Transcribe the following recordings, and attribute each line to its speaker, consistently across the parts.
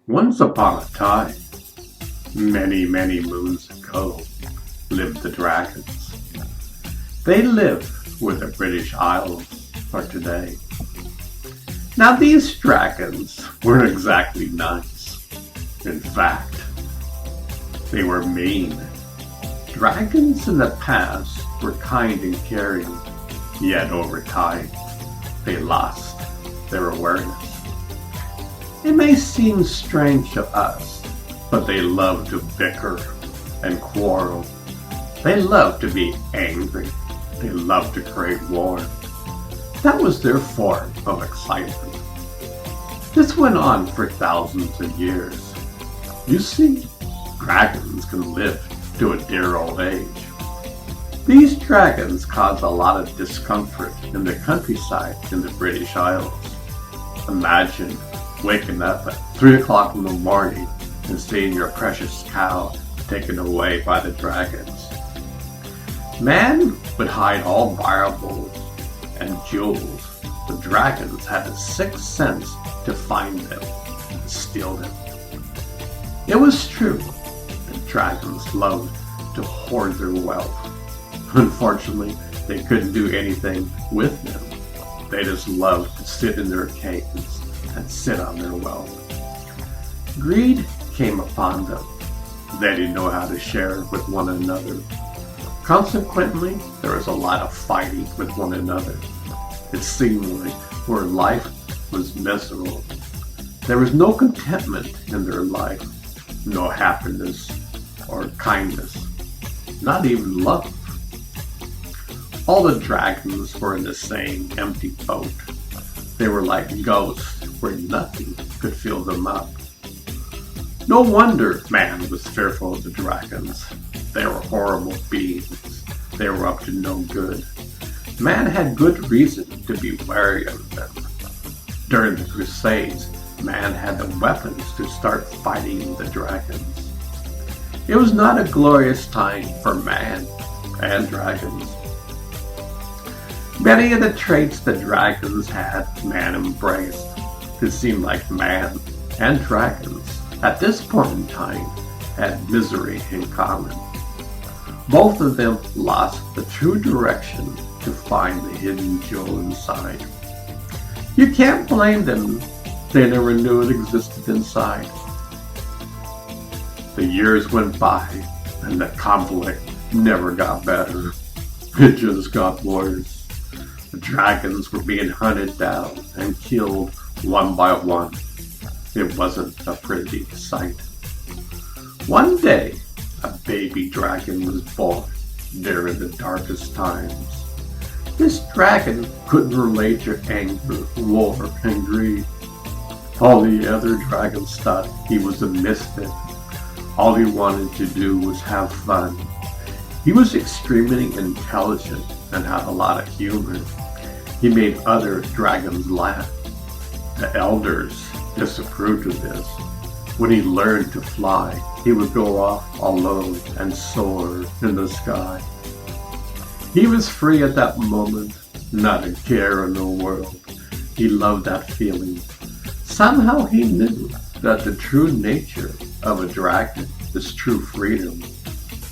Speaker 1: Once upon a time, many, many moons ago, lived the dragons. They lived where the British Isles are today. Now these dragons weren't exactly nice. In fact, they were mean. Dragons in the past were kind and caring, yet over time, they lost their awareness. It may seem strange to us, but they love to bicker and quarrel. They love to be angry. They love to create war. That was their form of excitement. This went on for thousands of years. You see, dragons can live to a dear old age. These dragons cause a lot of discomfort in the countryside in the British Isles. Imagine waking up at 3 o'clock in the morning and seeing your precious cow taken away by the dragons. Man would hide all valuables and jewels. The dragons had a sixth sense to find them and steal them. It was true that dragons loved to hoard their wealth. Unfortunately, they couldn't do anything with them. They just loved to sit in their caves and sit on their wealth. Greed came upon them. They didn't know how to share with one another. Consequently, there was a lot of fighting with one another. It seemed like where life was miserable. There was no contentment in their life, no happiness or kindness, not even love. All the dragons were in the same empty boat. They were like ghosts where nothing could fill them up. No wonder man was fearful of the dragons. They were horrible beings. They were up to no good. Man had good reason to be wary of them. During the Crusades, man had the weapons to start fighting the dragons. It was not a glorious time for man and dragons. Many of the traits the dragons had, man embraced. It seemed like man and dragons, at this point in time, had misery in common. Both of them lost the true direction to find the hidden jewel inside. You can't blame them. They never knew it existed inside. The years went by, and the conflict never got better. It just got worse. The dragons were being hunted down and killed one by one. It wasn't a pretty sight. One day, a baby dragon was born during the darkest times. This dragon couldn't relate to anger, war, and greed. All the other dragons thought he was a misfit. All he wanted to do was have fun. He was extremely intelligent and had a lot of humor. He made other dragons laugh. The elders disapproved of this. When he learned to fly, he would go off alone and soar in the sky. He was free at that moment, not a care in the world. He loved that feeling. Somehow he knew that the true nature of a dragon is true freedom.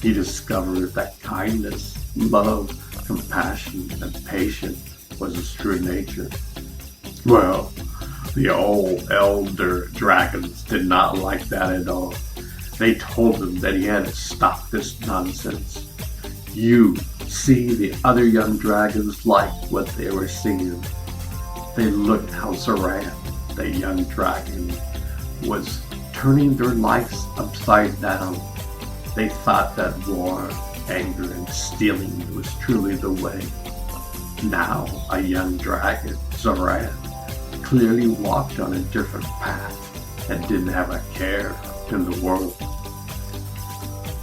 Speaker 1: He discovered that kindness, love, compassion, and patience was his true nature. Well, the old elder dragons did not like that at all. They told him that he had to stop this nonsense. You see, the other young dragons liked what they were seeing. They looked how Zoran, the young dragon, was turning their lives upside down. They thought that war, anger, and stealing was truly the way. Now, a young dragon, Zoran, clearly walked on a different path and didn't have a care in the world.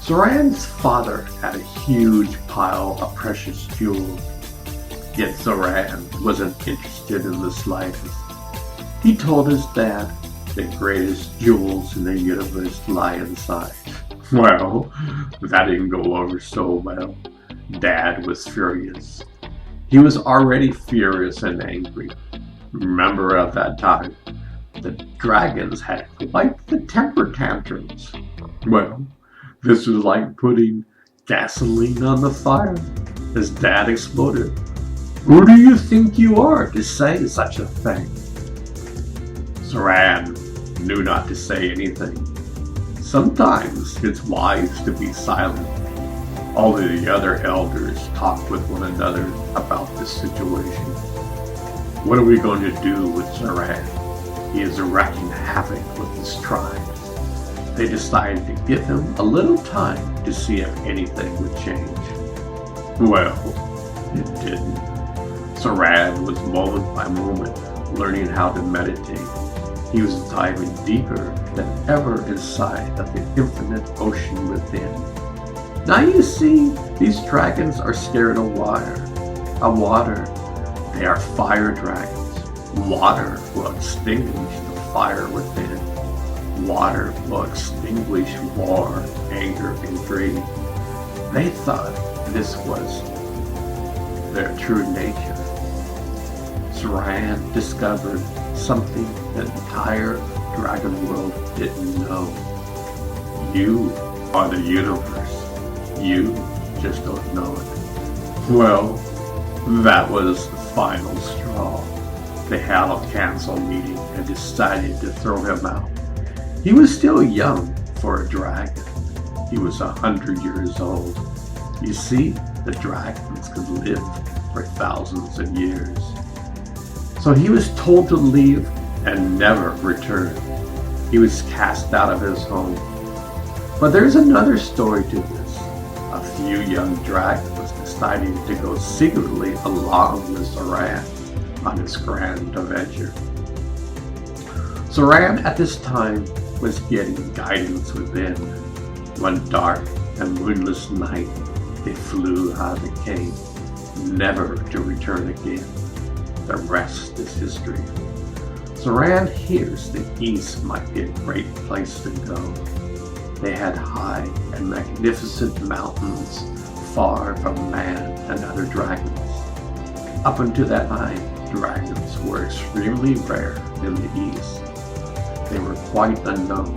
Speaker 1: Zoran's father had a huge pile of precious jewels, yet Zoran wasn't interested in the slightest. He told his dad the greatest jewels in the universe lie inside. Well, that didn't go over so well. Dad was furious. He was already furious and angry. Remember at that time, the dragons had quite the temper tantrums. Well, this was like putting gasoline on the fire. His dad exploded. Who do you think you are to say such a thing? Saran knew not to say anything. Sometimes it's wise to be silent. All of the other elders talked with one another about this situation. What are we going to do with Saran? He is wreaking havoc with his tribe. They decided to give him a little time to see if anything would change. Well, it didn't. Saran was moment by moment learning how to meditate. He was diving deeper than ever inside of the infinite ocean within. Now you see, these dragons are scared of water. They are fire dragons. Water will extinguish the fire within. Water will extinguish war, anger, and greed. They thought this was their true nature. Saran discovered something the entire dragon world didn't know. You are the universe. You just don't know it. Well, that was the final straw. They had a council meeting and decided to throw him out. He was still young for a dragon. He was 100 years old. You see, the dragons could live for thousands of years. So he was told to leave and never return. He was cast out of his home. But there's another story to this. A few young dragons decided to go secretly along with Saran on his grand adventure. Saran at this time was getting guidance within. One dark and moonless night, they flew out of the cave, never to return again. The rest is history. Saran hears the east might be a great place to go. They had high and magnificent mountains far from man and other dragons. Up until that time, dragons were extremely rare in the east. They were quite unknown.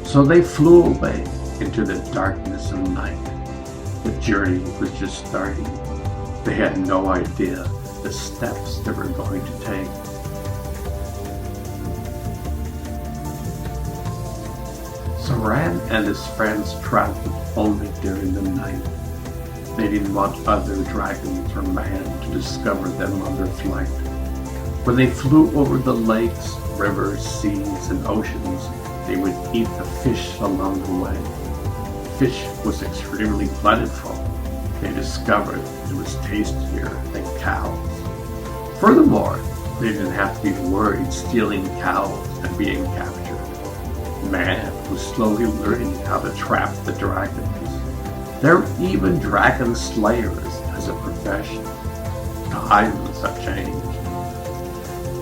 Speaker 1: So they flew away into the darkness of night. The journey was just starting. They had no idea the steps they were going to take. Saran and his friends traveled only during the night. They didn't want other dragons or man to discover them on their flight. When they flew over the lakes, rivers, seas, and oceans, they would eat the fish along the way. Fish was extremely plentiful. They discovered it was tastier than cows. Furthermore, they didn't have to be worried stealing cows and being captured. Man was slowly learning how to trap the dragons. There were even dragon slayers as a profession. Times have changed.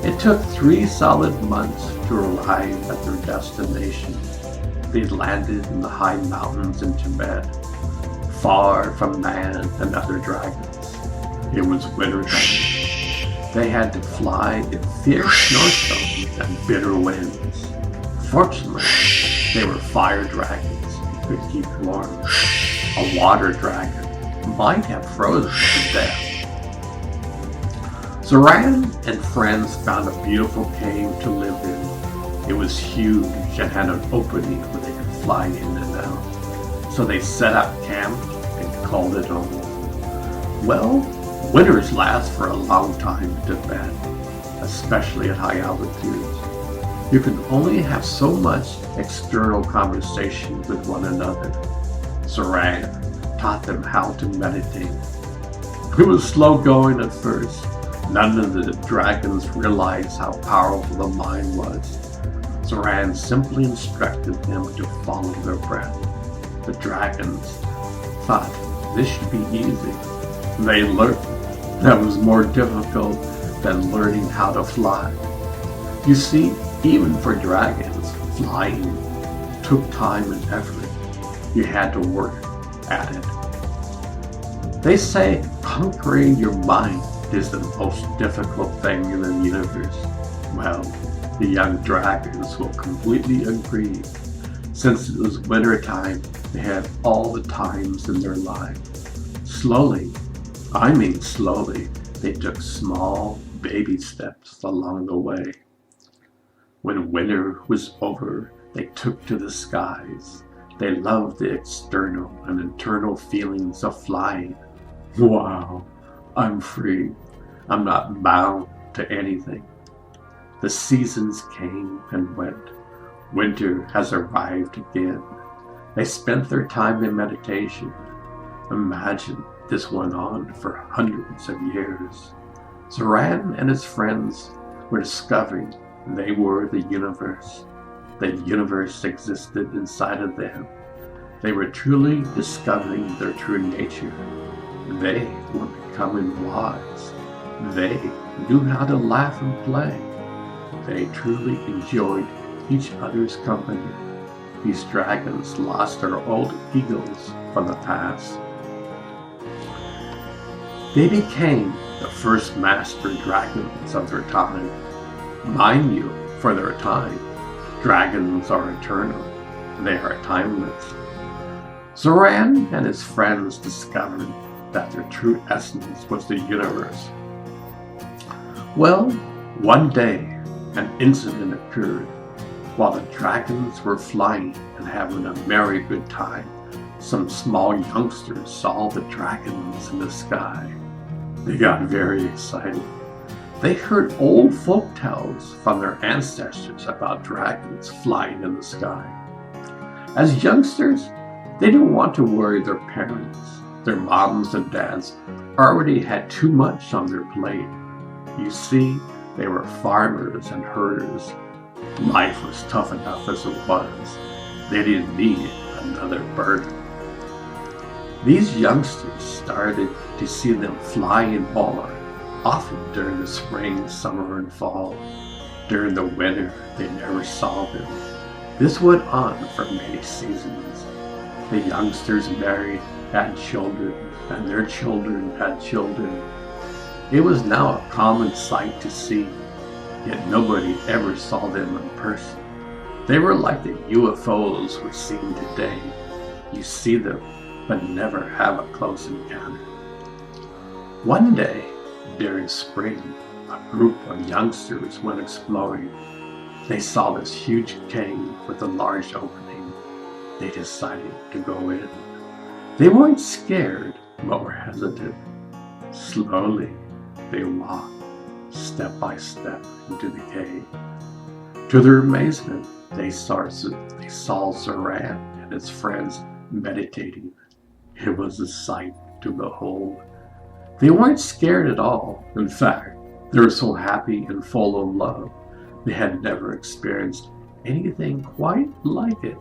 Speaker 1: It took 3 solid months to arrive at their destination. They landed in the high mountains in Tibet, far from man and other dragons. It was winter time. They had to fly in fierce snowstorms and bitter winds. Fortunately, they were fire dragons who could keep warm. A water dragon might have frozen to death. Saran and friends found a beautiful cave to live in. It was huge and had an opening where they could fly in and out. So they set up camp and called it home. Well, winters last for a long time in Tibet, especially at high altitudes. You can only have so much external conversation with one another. Saran taught them how to meditate. It was slow going at first. None of the dragons realized how powerful the mind was. Saran simply instructed them to follow their breath. The dragons thought this should be easy. They learned that was more difficult than learning how to fly. You see, even for dragons, flying took time and effort. You had to work at it. They say conquering your mind is the most difficult thing in the universe. Well, The young dragons will completely agree. Since it was winter time, they had all the times in their life. Slowly, they took small baby steps along the way. When winter was over, they took to the skies. They loved the external and internal feelings of flying. Wow, I'm free. I'm not bound to anything. The seasons came and went. Winter has arrived again. They spent their time in meditation. Imagine this went on for hundreds of years. Zoran and his friends were discovering they were the universe. The universe existed inside of them. They were truly discovering their true nature. They were becoming wise. They knew how to laugh and play. They truly enjoyed each other's company. These dragons lost their old egos from the past. They became the first master dragons of their time. Mind you, for their time, dragons are eternal. They are timeless. Zoran and his friends discovered that their true essence was the universe. Well, one day, an incident occurred. While the dragons were flying and having a merry good time, some small youngsters saw the dragons in the sky. They got very excited. They heard old folk tales from their ancestors about dragons flying in the sky. As youngsters, they didn't want to worry their parents. Their moms and dads already had too much on their plate. You see, they were farmers and herders. Life was tough enough as it was. They didn't need another burden. These youngsters started to see them flying more, often during the spring, summer, and fall. During the winter, they never saw them. This went on for many seasons. The youngsters married, had children, and their children had children. It was now a common sight to see, yet nobody ever saw them in person. They were like the UFOs we're seeing today. You see them, but never have a close encounter. One day, during spring, a group of youngsters went exploring. They saw this huge cave with a large opening. They decided to go in. They weren't scared, but were hesitant. Slowly, they walked, step by step, into the cave. To their amazement, they saw Zoran and his friends meditating. It was a sight to behold. They weren't scared at all. In fact, they were so happy and full of love. They had never experienced anything quite like it.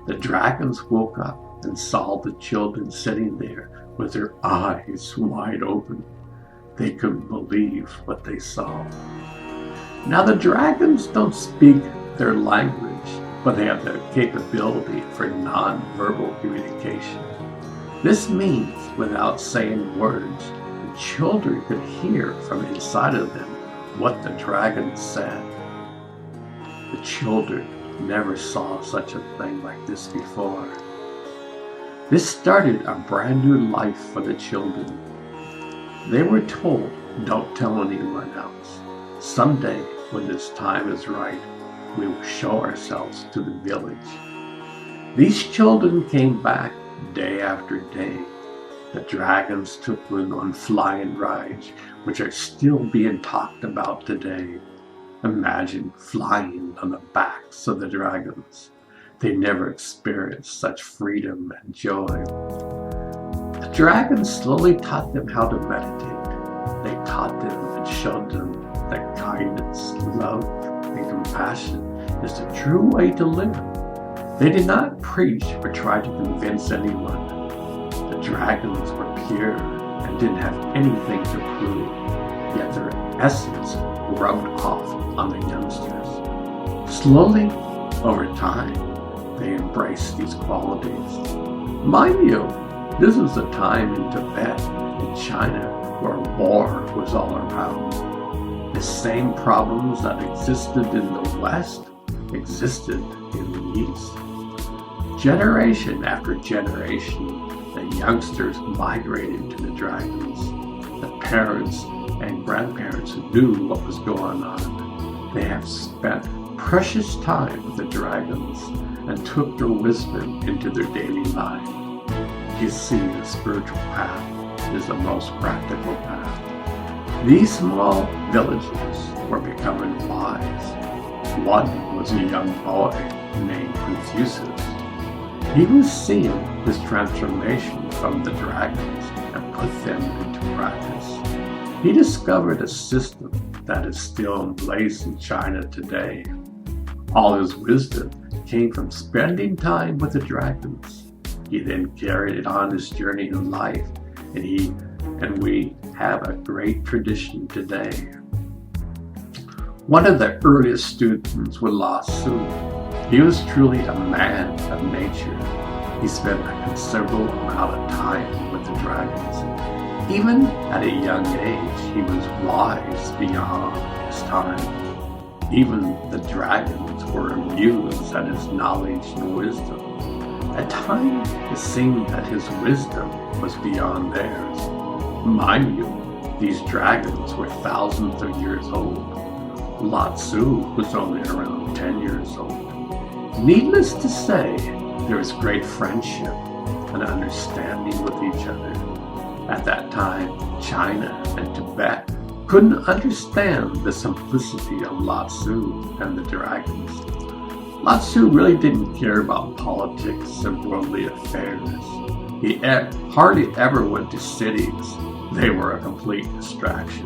Speaker 1: The dragons woke up and saw the children sitting there with their eyes wide open. They couldn't believe what they saw. Now the dragons don't speak their language, but they have the capability for non-verbal communication. This means without saying words, the children could hear from inside of them what the dragons said. The children never saw such a thing like this before. This started a brand new life for the children. They were told, don't tell anyone else. Someday, when this time is right, we will show ourselves to the village. These children came back day after day. The dragons took them on flying rides, which are still being talked about today. Imagine flying on the backs of the dragons. They never experienced such freedom and joy. The dragons slowly taught them how to meditate. They taught them and showed them that kindness, love, and compassion is the true way to live. They did not preach or try to convince anyone. The dragons were pure and didn't have anything to prove, yet their essence rubbed off on the youngsters. Slowly, over time, they embraced these qualities. Mind you, this was a time in Tibet, in China, where war was all around. The same problems that existed in the West existed in the East. Generation after generation, the youngsters migrated to the dragons. The parents and grandparents knew what was going on. They have spent precious time with the dragons and took their wisdom into their daily life. You see, the spiritual path is the most practical path. These small villages were becoming wise. One was a young boy named Confucius. He was seeing this transformation from the dragons and put them into practice. He discovered a system that is still in place in China today. All his wisdom came from spending time with the dragons. He then carried it on his journey in life, and we have a great tradition today. One of the earliest students was Lao Tzu. He was truly a man of nature. He spent a considerable amount of time with the dragons. Even at a young age, he was wise beyond his time. Even the dragons were amused at his knowledge and wisdom. At times, it seemed that his wisdom was beyond theirs. Mind you, these dragons were thousands of years old. Lao Tzu was only around 10 years old. Needless to say, there was great friendship and understanding with each other. At that time, China and Tibet couldn't understand the simplicity of Lao Tzu and the dragons. Lao Tzu really didn't care about politics and worldly affairs. He hardly ever went to cities. They were a complete distraction.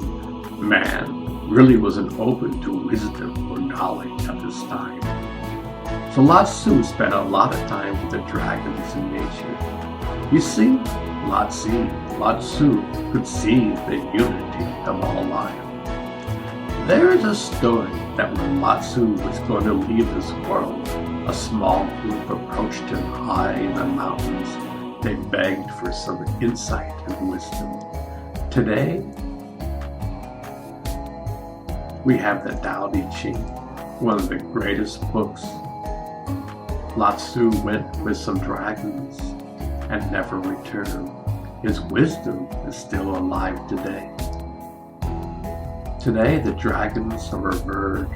Speaker 1: Man really wasn't open to wisdom or knowledge at this time. So Lao Tzu spent a lot of time with the dragons in nature. You see, Lao Tzu could see the unity of all life. There is a story that when Lao Tzu was going to leave this world, a small group approached him high in the mountains. They begged for some insight and wisdom. Today, we have the Tao Te Ching, one of the greatest books. Lao Tzu went with some dragons and never returned. His wisdom is still alive today. Today, the dragons are revered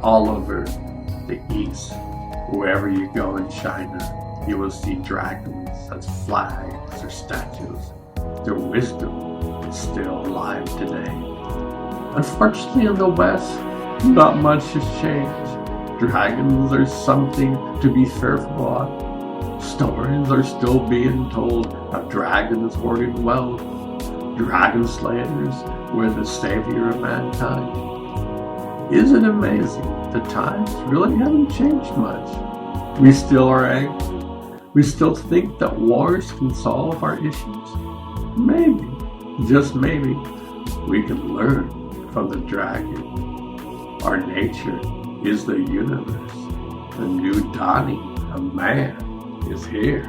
Speaker 1: all over the East. Wherever you go in China, you will see dragons as flags or statues. Their wisdom is still alive today. Unfortunately, in the West, not much has changed. Dragons are something to be fearful of. Stories are still being told of dragons hoarding wealth. Dragon slayers were the savior of mankind. Isn't it amazing? The times really haven't changed much. We still are angry. We still think that wars can solve our issues. Maybe, just maybe, we can learn from the dragon. Our nature is the universe. The new dawning of man is here.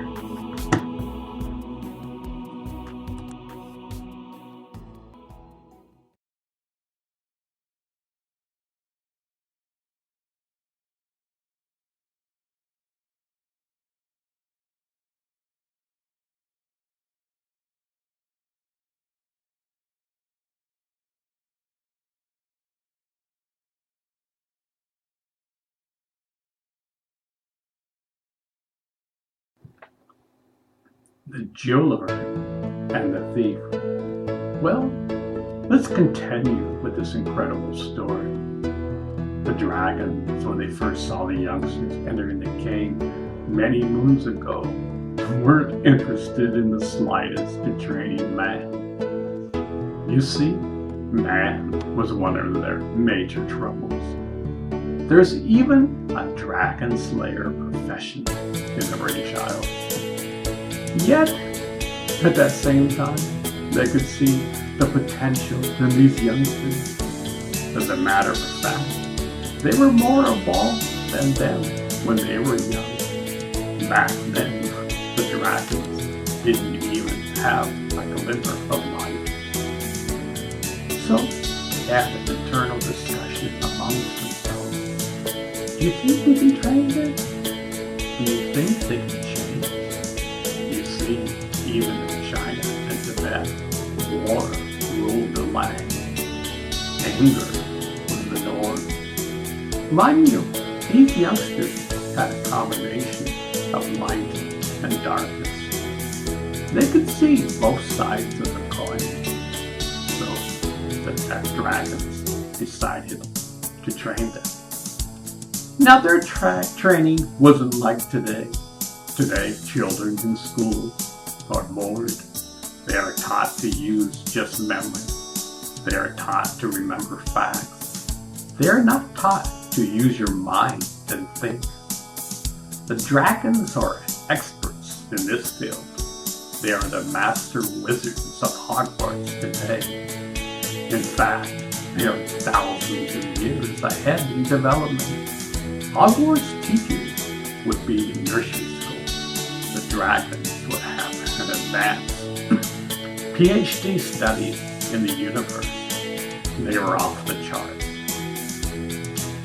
Speaker 1: The jeweler and the thief. Well, let's continue with this incredible story. The dragons, when they first saw the youngsters entering the cave many moons ago, weren't interested in the slightest in training man. You see, man was one of their major troubles. There's even a dragon slayer profession in the British Isles. Yet, at that same time, they could see the potential in these youngsters. As a matter of fact, they were more evolved than them when they were young. Back then, the dragons didn't even have a glimmer of light. So, had an internal discussion amongst themselves. Do you think we can train this? Do you think they can change? You see, even in China and Tibet, war ruled the land. Anger was the norm. Mind you, these youngsters had a combination of light and darkness. They could see both sides of the coin. So the dragons decided to train them. Now their training wasn't like today. Today, children in school are bored. They are taught to use just memory. They are taught to remember facts. They are not taught to use your mind and think. The dragons are experts in this field. They are the master wizards of Hogwarts today. In fact, they are thousands of years ahead in development. Hogwarts teachers would be in nursery school. The dragons would have an advanced PhD studies in the universe. They were off the charts.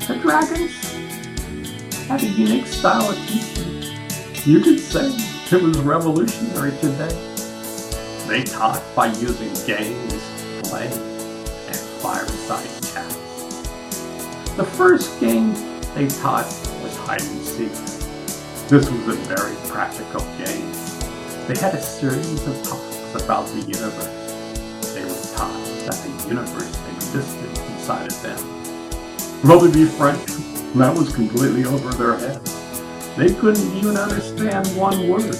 Speaker 1: The dragons had a unique style of teaching. You could say it was revolutionary today. They taught by using games, play, and fireside chats. The first game they taught was hide and seek. This was a very practical game. They had a series of talks about the universe. They were taught that the universe existed inside of them. Well, to be frank, that was completely over their heads. They couldn't even understand one word.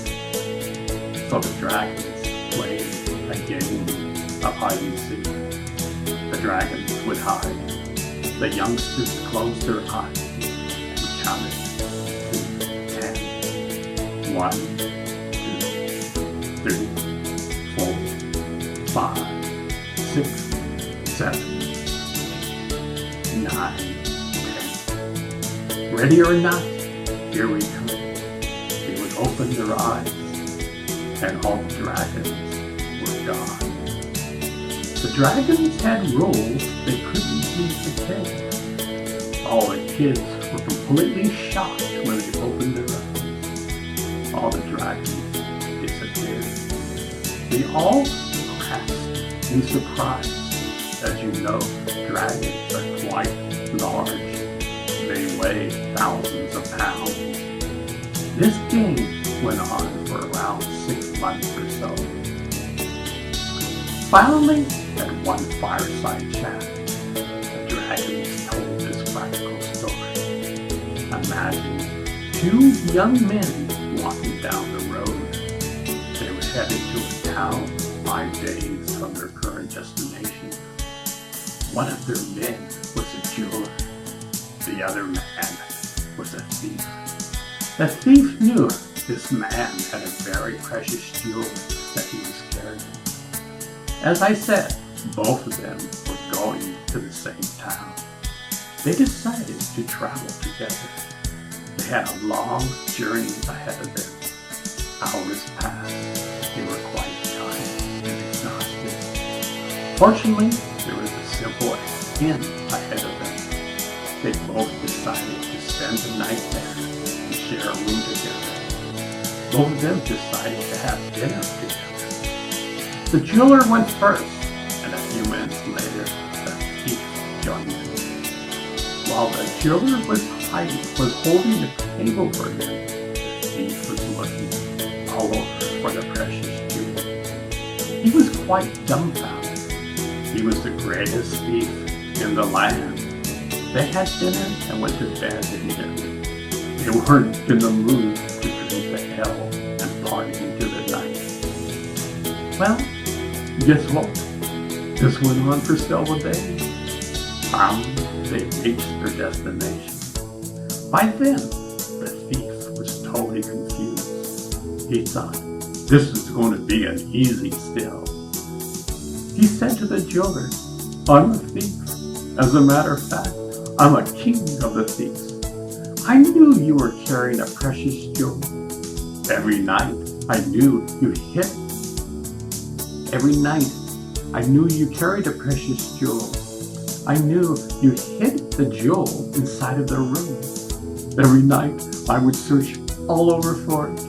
Speaker 1: So the dragons played a game of hide and seek. The dragons would hide. The youngsters closed their eyes and counted to 10. 1, 2, 3, 4, 5, 6, 7, 8, 9, 10. Ready or not, here we come. They would open their eyes, and all the dragons were gone. The dragons had rules they couldn't be decayed. All the kids were completely shocked when they opened their eyes. All the dragons disappeared. They all grasped in surprise. As you know, dragons are quite large. They weigh thousands of pounds. This game went on for around 6 months or so. Finally, at one fireside chat, the dragons told this practical story. Imagine 2 young men walking down the road. They were headed to a town 5 days from their current destination. One of their men was a jeweler. The other man was a thief. The thief knew this man had a very precious jewel that he was carrying. As I said, both of them were going to the same town. They decided to travel together. They had a long journey ahead of them. Hours passed. They were quite tired and exhausted. Fortunately, there was a simple inn ahead of them. They both decided to spend the night there and share a room together. Both of them decided to have dinner together. The jeweler went first, and a few minutes later, the thief joined him. While the jeweler was holding the table for him, the thief was looking all over for the precious jewel. He was quite dumbfounded. He was the greatest thief in the land. They had dinner and went to bed again. They weren't in the mood to drink the hell and party into the night. Well, guess what? This went on for several days. Finally, they reached their destination. By then, the thief was totally confused. He thought, this is going to be an easy steal. He said to the jeweler, I'm a thief. As a matter of fact, I'm a king of the thieves. I knew you were carrying a precious jewel. Every night, I knew you hid. Every night, I knew you carried a precious jewel. I knew you hid the jewel inside of their room. Every night I would search all over for it.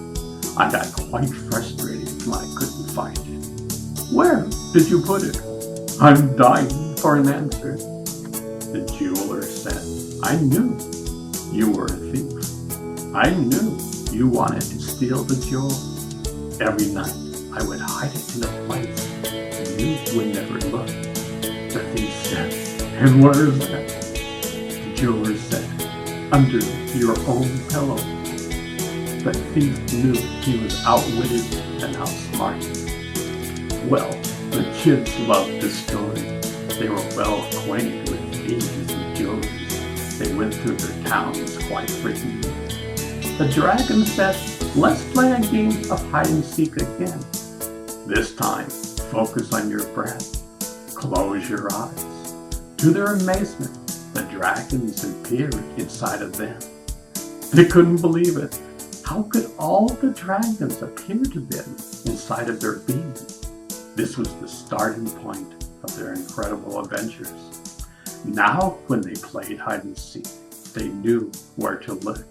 Speaker 1: I got quite frustrated when I couldn't find it. Where did you put it? I'm dying for an answer. The jeweler said, I knew you were a thief. I knew you wanted to steal the jewel. Every night I would hide it in a place you would never look. The thief said, and where is that? The jeweler said, under your own pillow. The thief knew he was outwitted and outsmarted. Well, the kids loved this story. They were well acquainted with thieves and jewelers. They went through their towns quite frequently. The dragon said, let's play a game of hide and seek again. This time, focus on your breath. Close your eyes. To their amazement, the dragons appeared inside of them. They couldn't believe it. How could all the dragons appear to them inside of their being? This was the starting point of their incredible adventures. Now, when they played hide and seek, they knew where to look.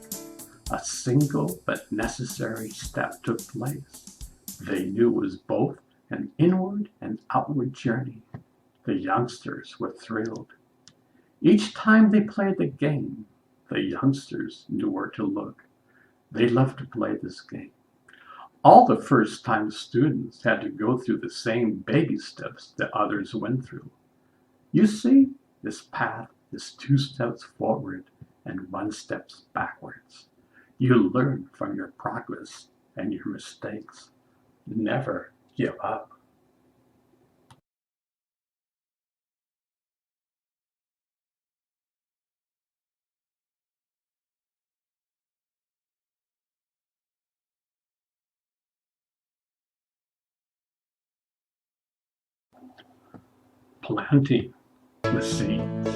Speaker 1: A single but necessary step took place. They knew it was both an inward and outward journey. The youngsters were thrilled. Each time they played the game, the youngsters knew where to look. They loved to play this game. All the first-time students had to go through the same baby steps that others went through. You see, this path is 2 steps forward and 1 step backwards. You learn from your progress and your mistakes. Never give up. Planting the seeds.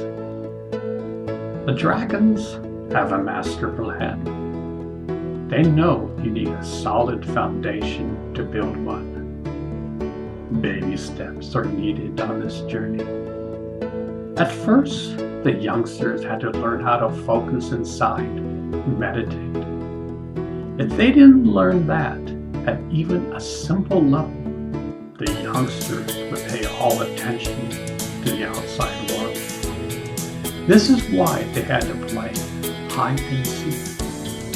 Speaker 1: The dragons have a master plan. They know you need a solid foundation to build one. Baby steps are needed on this journey. At first, the youngsters had to learn how to focus inside, meditate. If they didn't learn that at even a simple level, the youngsters would pay all attention to the outside world. This is why they had to play hide and seek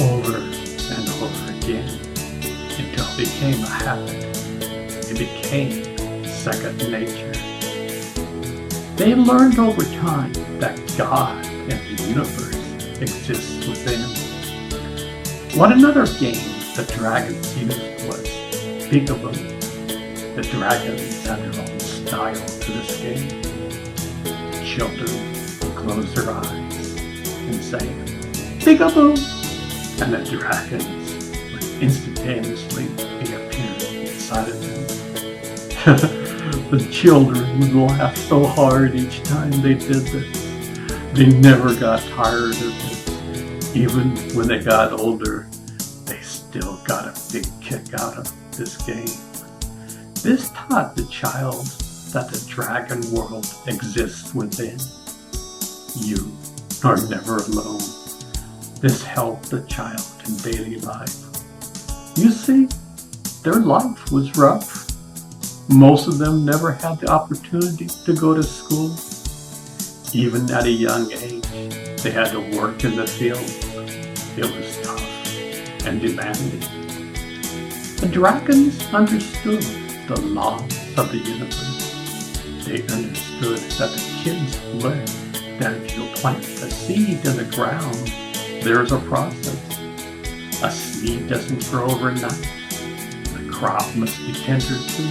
Speaker 1: over and over again until it became a habit. It became second nature. They learned over time that God and the universe exists within. What another game the dragons used was peekaboo. The dragons had their own style to this game. Children would close their eyes and say, peekaboo! And the dragons would instantaneously reappear inside of them. The children would laugh so hard each time they did this. They never got tired of it. Even when they got older, they still got a big kick out of this game. This taught the child that the dragon world exists within. You are never alone. This helped the child in daily life. You see, their life was rough. Most of them never had the opportunity to go to school. Even at a young age, they had to work in the field. It was tough and demanding. The dragons understood the laws of the universe. They understood that the kids learned that if you plant a seed in the ground, there's a process. A seed doesn't grow overnight. The crop must be tended to.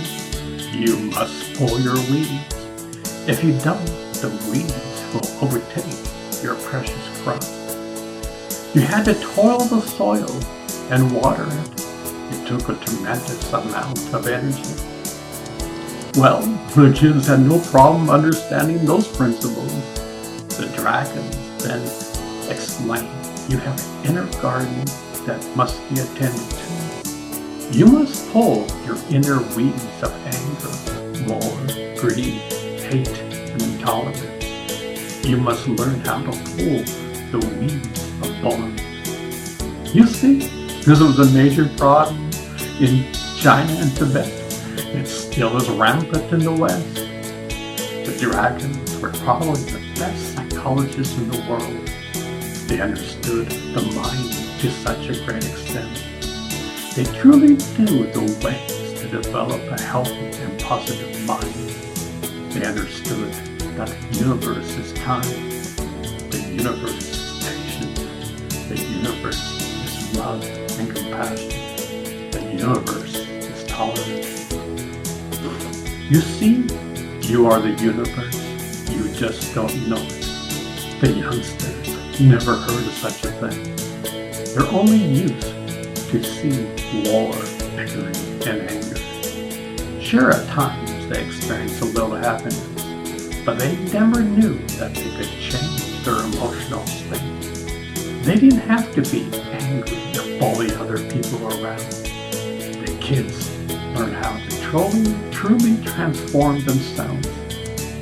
Speaker 1: You must pull your weeds. If you don't, the weeds will overtake your precious crop. You had to toil the soil and water it. It took a tremendous amount of energy. Well, the kids had no problem understanding those principles. The dragons then explained, you have an inner garden that must be attended to. You must pull your inner weeds of anger, war, greed, hate, and intolerance. you must learn how to pull the weeds of bowling. You see, this was a major problem in China and Tibet. It still is rampant in the West. The dragons were probably the best psychologists in the world. They understood the mind to such a great extent. They truly knew the ways to develop a healthy and positive mind. They understood that the universe is kind, the universe is patient, the universe is love and compassion, the universe is tolerant. You see, you are the universe, you just don't know it. The youngsters never heard of such a thing. They're only used to see war, bickering, and anger. Sure, at times they experience a little happiness, but they never knew that they could change their emotional state. They didn't have to be angry to bully other people around. The kids learn how to truly transform themselves.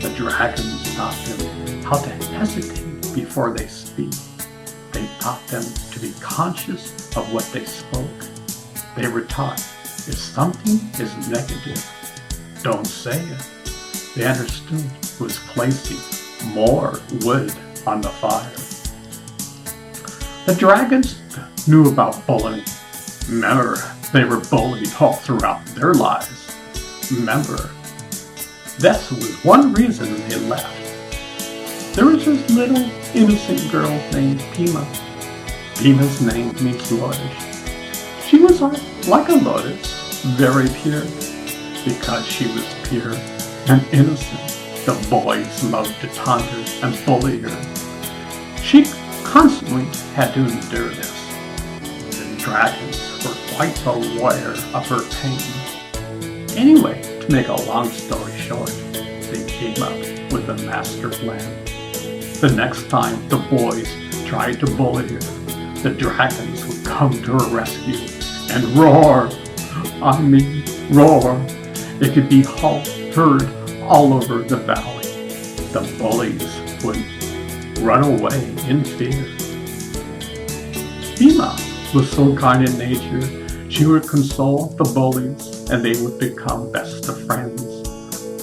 Speaker 1: The dragons taught them how to hesitate before they speak. They taught them to be conscious of what they spoke. They were taught, if something is negative, don't say it. They understood it was placing more wood on the fire. The dragons knew about bullying. Remember, they were bullied all throughout their lives. Remember, this was one reason they left. There was this little innocent girl named Pima. Pima's name means lotus. She was like a lotus, very pure. Because she was pure and innocent, the boys loved to taunt her and bully her. She constantly had to endure this. The dragons were quite aware of her pain. Anyway, to make a long story short, they came up with a master plan. The next time the boys tried to bully her, the dragons would come to her rescue and roar. I mean, roar. It could be heard all over the valley. The bullies would run away in fear. Pima was so kind in nature, she would console the bullies and they would become best of friends.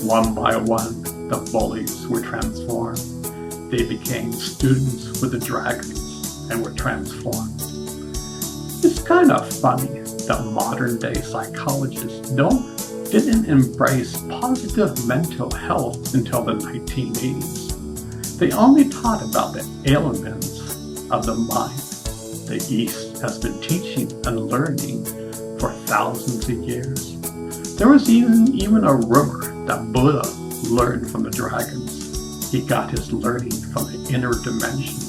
Speaker 1: One by one, the bullies were transformed. They became students with the dragons and were transformed. It's kind of funny that modern day psychologists didn't embrace positive mental health until the 1980s. They only taught about the ailments of the mind. The East has been teaching and learning for thousands of years. There was even a rumor that Buddha learned from the dragons. He got his learning from the inner dimension.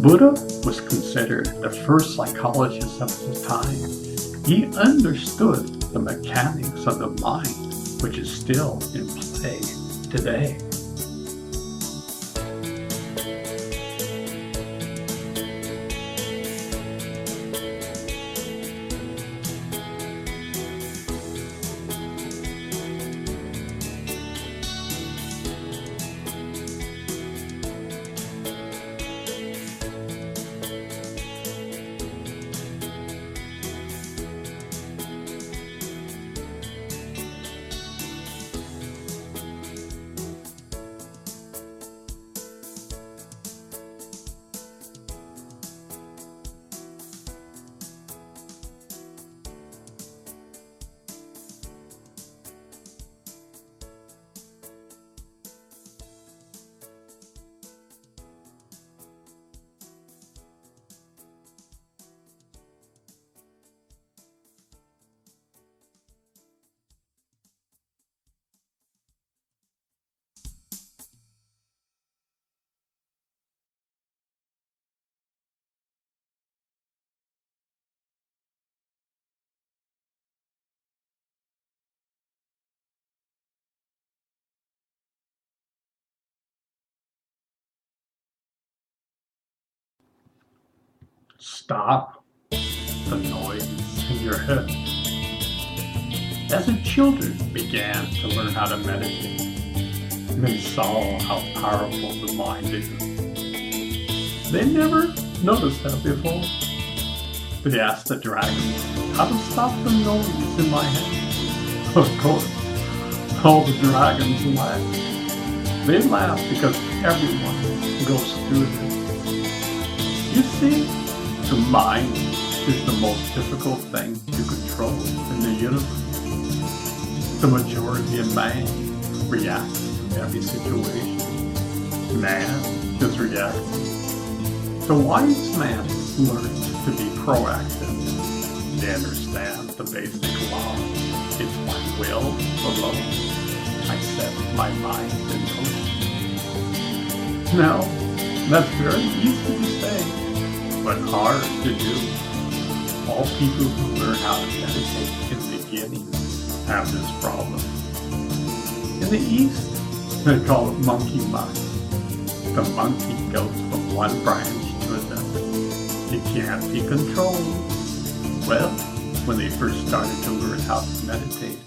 Speaker 1: Buddha was considered the first psychologist of his time. He understood the mechanics of the mind, which is still in play today. Stop the noise in your head. As the children began to learn how to meditate, They saw how powerful the mind is. They never noticed that before. They asked the dragons how to stop the noise in my head. Of course, all the dragons laughed. They laugh because everyone goes through this. You see, the mind is the most difficult thing to control in the universe. The majority of man reacts to every situation. Man is reacting. The wise man learns to be proactive. They understand the basic law. It's my will alone. I set my mind in motion. Now, that's very easy to say, but hard to do. All people who learn how to meditate in the beginning have this problem. In the East, they call it monkey mind. The monkey goes from one branch to another. It can't be controlled. Well, when they first started to learn how to meditate,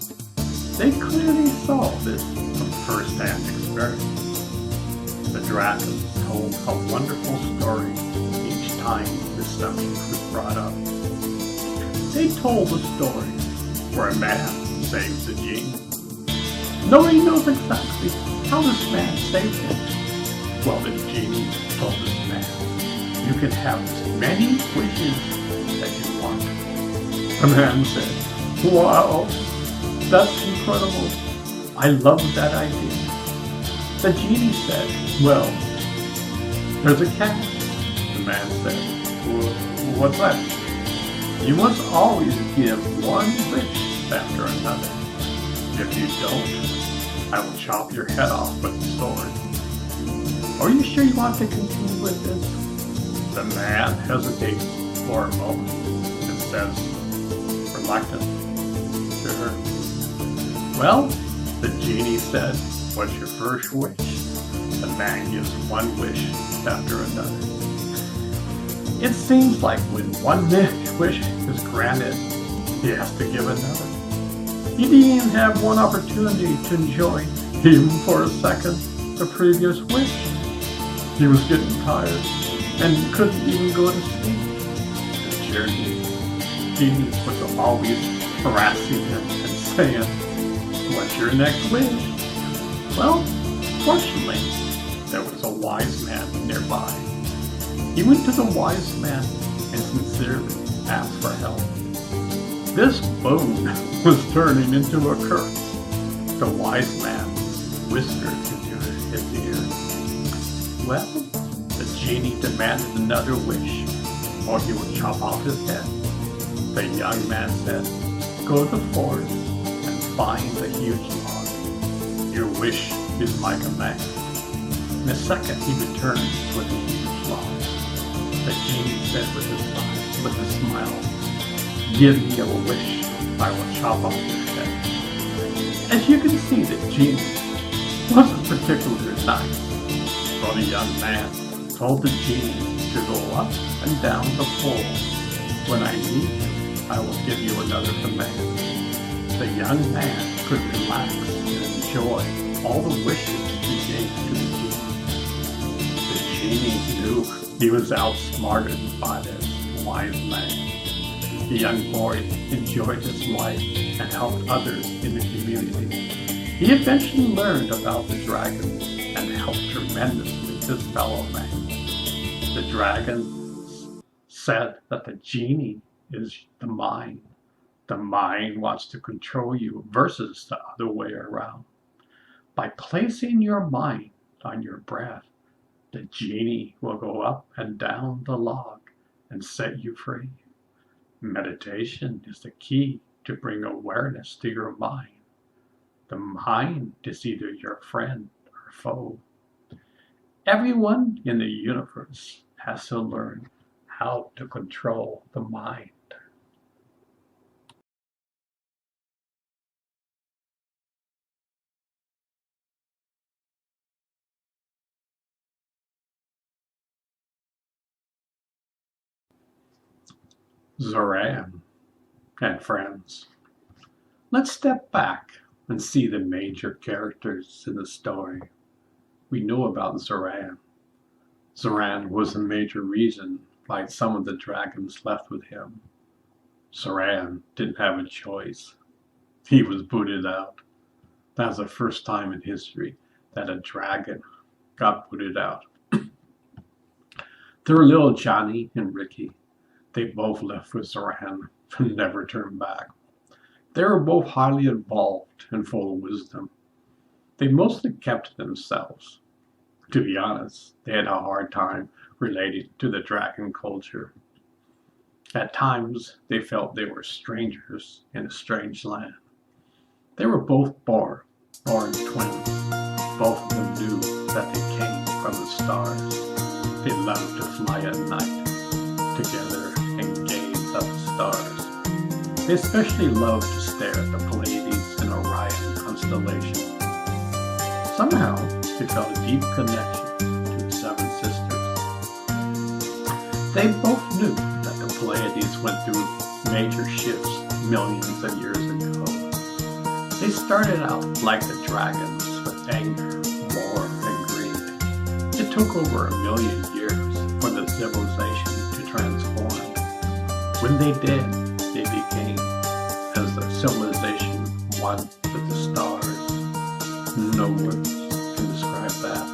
Speaker 1: they clearly saw this from first-hand experience. The dragons told a wonderful story each time the subject was brought up. They told a story where a man saves a genie. Nobody knows exactly how this man saved him. Well, the genie told this man, "You can have as many wishes as you want." The man said, "Wow, that's incredible. I love that idea." The genie said, "Well, there's a catch." The man said, "What's that?" "You must always give one wish after another. If you don't, I will chop your head off with a sword." "Are you sure you want to continue with this?" The man hesitates for a moment and says, reluctantly, "Sure." "Well," the genie said, "what's your first wish?" The man gives one wish after another. It seems like when one wish is granted, he has to give another. He didn't even have one opportunity to enjoy, even for a second, the previous wish. He was getting tired and couldn't even go to sleep. The genie was always harassing him and saying, "What's your next wish?" Well, fortunately, there was a wise man nearby. He went to the wise man and sincerely asked for help. This boon was turning into a curse. The wise man whispered into his ear, "Well," the genie demanded another wish, or he would chop off his head. The young man said, "Go to the forest and find a huge log. Your wish is my command." In a second he returned with a huge log. The genie said with a smile, "Give me a wish, I will chop off your head." As you can see, the genie wasn't particularly nice. So the young man told the genie to go up and down the pole. "When I need you, I will give you another command." The young man could relax and enjoy all the wishes he gave to the genie. The genie knew he was outsmarted by this wise man. The young boy enjoyed his life and helped others in the community. He eventually learned about the dragons and helped tremendously his fellow man. The dragons said that the genie is the mind. The mind wants to control you versus the other way around. By placing your mind on your breath, the genie will go up and down the log and set you free. Meditation is the key to bring awareness to your mind. The mind is either your friend or foe. Everyone in the universe has to learn how to control the mind. Zoran and friends. Let's step back and see the major characters in the story. we know about Zoran. Zoran was a major reason why some of the dragons left with him. Zoran didn't have a choice. He was booted out. That was the first time in history that a dragon got booted out. There were little Johnny and Ricky. They both left with Zoran and never turned back. They were both highly involved and full of wisdom. They mostly kept to themselves. To be honest, they had a hard time relating to the dragon culture. At times, they felt they were strangers in a strange land. They were both born twins. Both of them knew that they came from the stars. They loved to fly at night together and gaze at the stars. They especially loved to stare at the Pleiades and Orion constellation. Somehow, they felt a deep connection to the seven sisters. They both knew that the Pleiades went through major shifts millions of years ago. They started out like the dragons with anger, war, and greed. It took over 1 million years for the civilization to transform. When they did, they became as the civilization one with the stars. No words can describe that.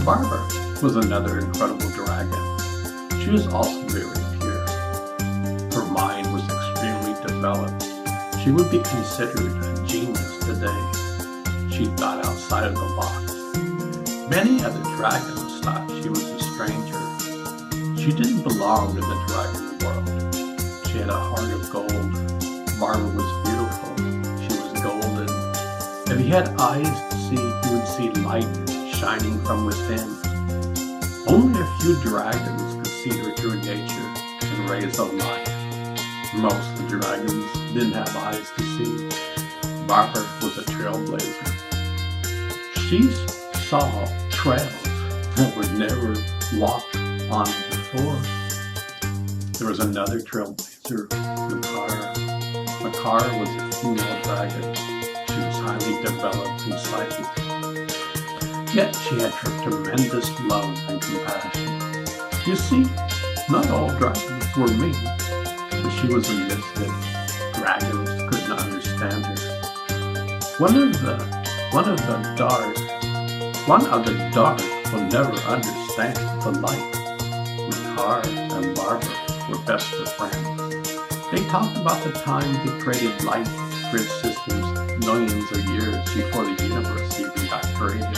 Speaker 1: Barbara was another incredible dragon. She was also very pure. Her mind was extremely developed. She would be considered a genius today. She thought outside of the box. Many other dragons thought she was a stranger. She didn't belong in the dragon world. She had a heart of gold. Barbara was beautiful. She was golden. If you had eyes to see, you would see light shining from within. Only a few dragons could see her true nature and rays of light. Most of the dragons didn't have eyes to see. Barbara was a trailblazer. She saw trails that were never walked on before. There was another trailblazer, Makara. Makara was a female dragon. She was highly developed and psychic. Yet she had her tremendous love and compassion. You see, not all dragons were mean, but she was a misfit. Dragons couldn't understand her. One of the dark will never understand the light. Makar and Barbara were best of friends. They talked about the time they created light grid systems millions of years before the universe even got created.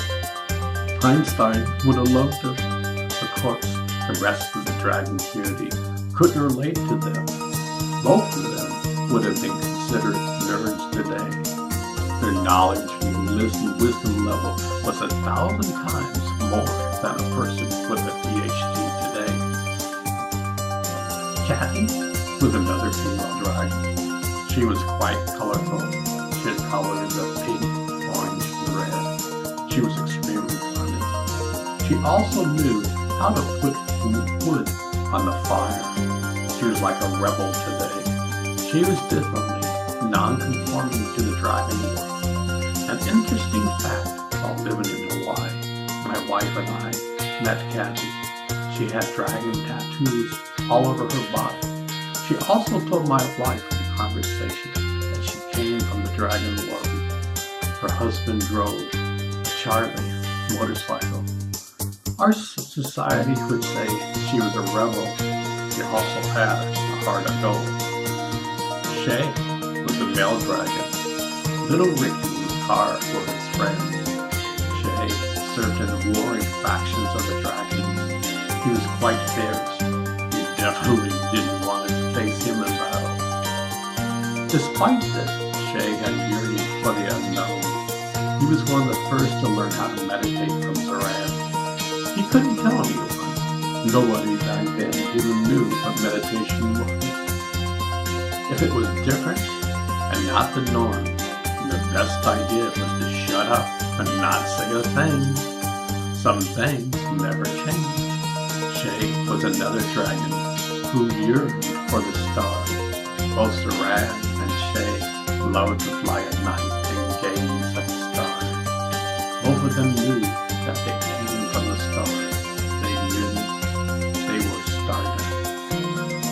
Speaker 1: Einstein would have loved them. Of course, the rest of the dragon community couldn't relate to them. Both of them would have been considered nerds today. Their knowledge and wisdom level was 1,000 times more than a person with a PhD today. Kathy was another female dragon. She was quite colorful. She had colors of pink, orange, and red. She was extremely funny. She also knew how to put wood on the fire. She was like a rebel today. She was definitely non-conforming to the dragon world. An interesting fact while living in Hawaii, my wife and I met Kathy. She had dragon tattoos all over her body. She also told my wife in conversation that she came from the dragon world. Her husband drove a Charlie motorcycle. Our society would say she was a rebel. She also had a heart of gold. Shay was a male dragon. Little Ricky and Car were his friends. Shay served in the warring factions of the dragons. He was quite fierce. You definitely didn't want to face him in battle. Despite this, Shay had yearning for the unknown. He was one of the first to learn how to meditate from Zoran. He couldn't tell anyone. Nobody back then even knew what meditation was. If it was different and not the norm, the best idea was to shut up and not say a thing. Some things never change. Shay was another dragon who yearned for the stars. Both Zoran and Shay loved to fly at night and gaze at the stars. Both of them knew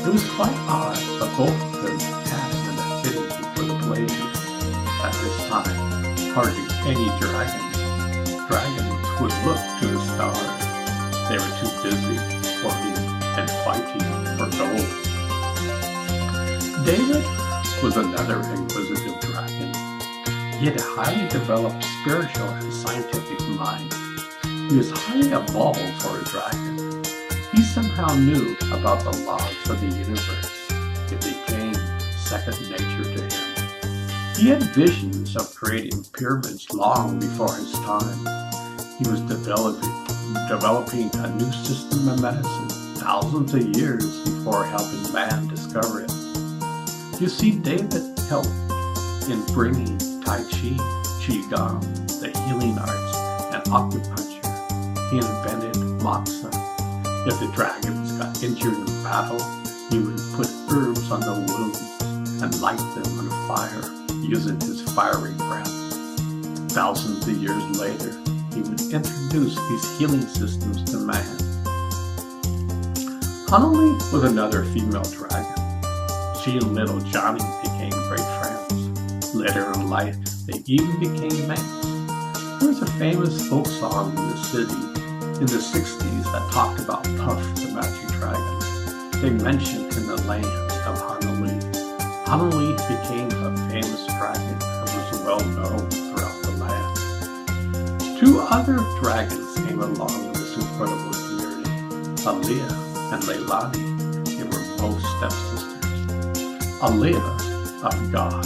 Speaker 1: It was quite odd, but both of them had an affinity for the Pleiades. At this time, hardly any dragons would look to the stars. They were too busy working and fighting for gold. David was another inquisitive dragon. He had a highly developed spiritual and scientific mind. He was highly evolved for a dragon. He somehow knew about the laws of the universe. It became second nature to him. He had visions of creating pyramids long before his time. He was developing a new system of medicine thousands of years before helping man discover it. You see, David helped in bringing Tai Chi, Qigong, the healing arts, and acupuncture. He invented moxa. If the dragons got injured in battle, he would put herbs on the wounds and light them on fire using his fiery breath. Thousands of years later, he would introduce these healing systems to man. Hanali was another female dragon. She and little Johnny became great friends. Later in life, they even became mates. There was a famous folk song in the city in the 60s that talked about Puff the Magic Dragon. They mentioned in the land of Hanali. Hanali became a famous dragon and was well known throughout the land. Two other dragons came along in this incredible community, Aaliyah and Leilani. They were both stepsisters. Aaliyah, of God,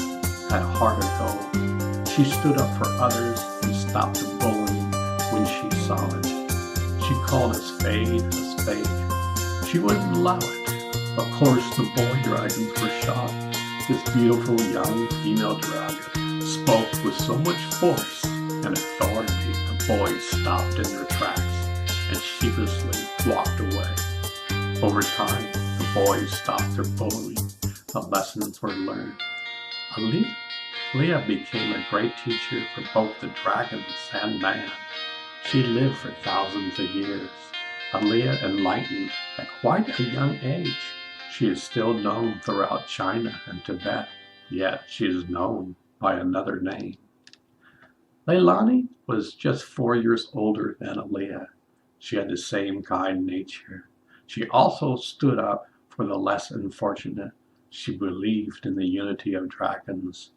Speaker 1: had a heart of gold. She stood up for others and stopped the bullying when she saw it. She called a spade. She wouldn't allow it. Of course, the boy dragons were shocked. This beautiful young female dragon spoke with so much force and authority, the boys stopped in their tracks and sheepishly walked away. Over time, the boys stopped their bullying. The lessons were learned. Aaliyah became a great teacher for both the dragons and man. She lived for thousands of years. Aaliyah enlightened at quite a young age. She is still known throughout China and Tibet, yet she is known by another name. Leilani was just 4 years older than Aaliyah. She had the same kind nature. She also stood up for the less unfortunate. She believed in the unity of dragons.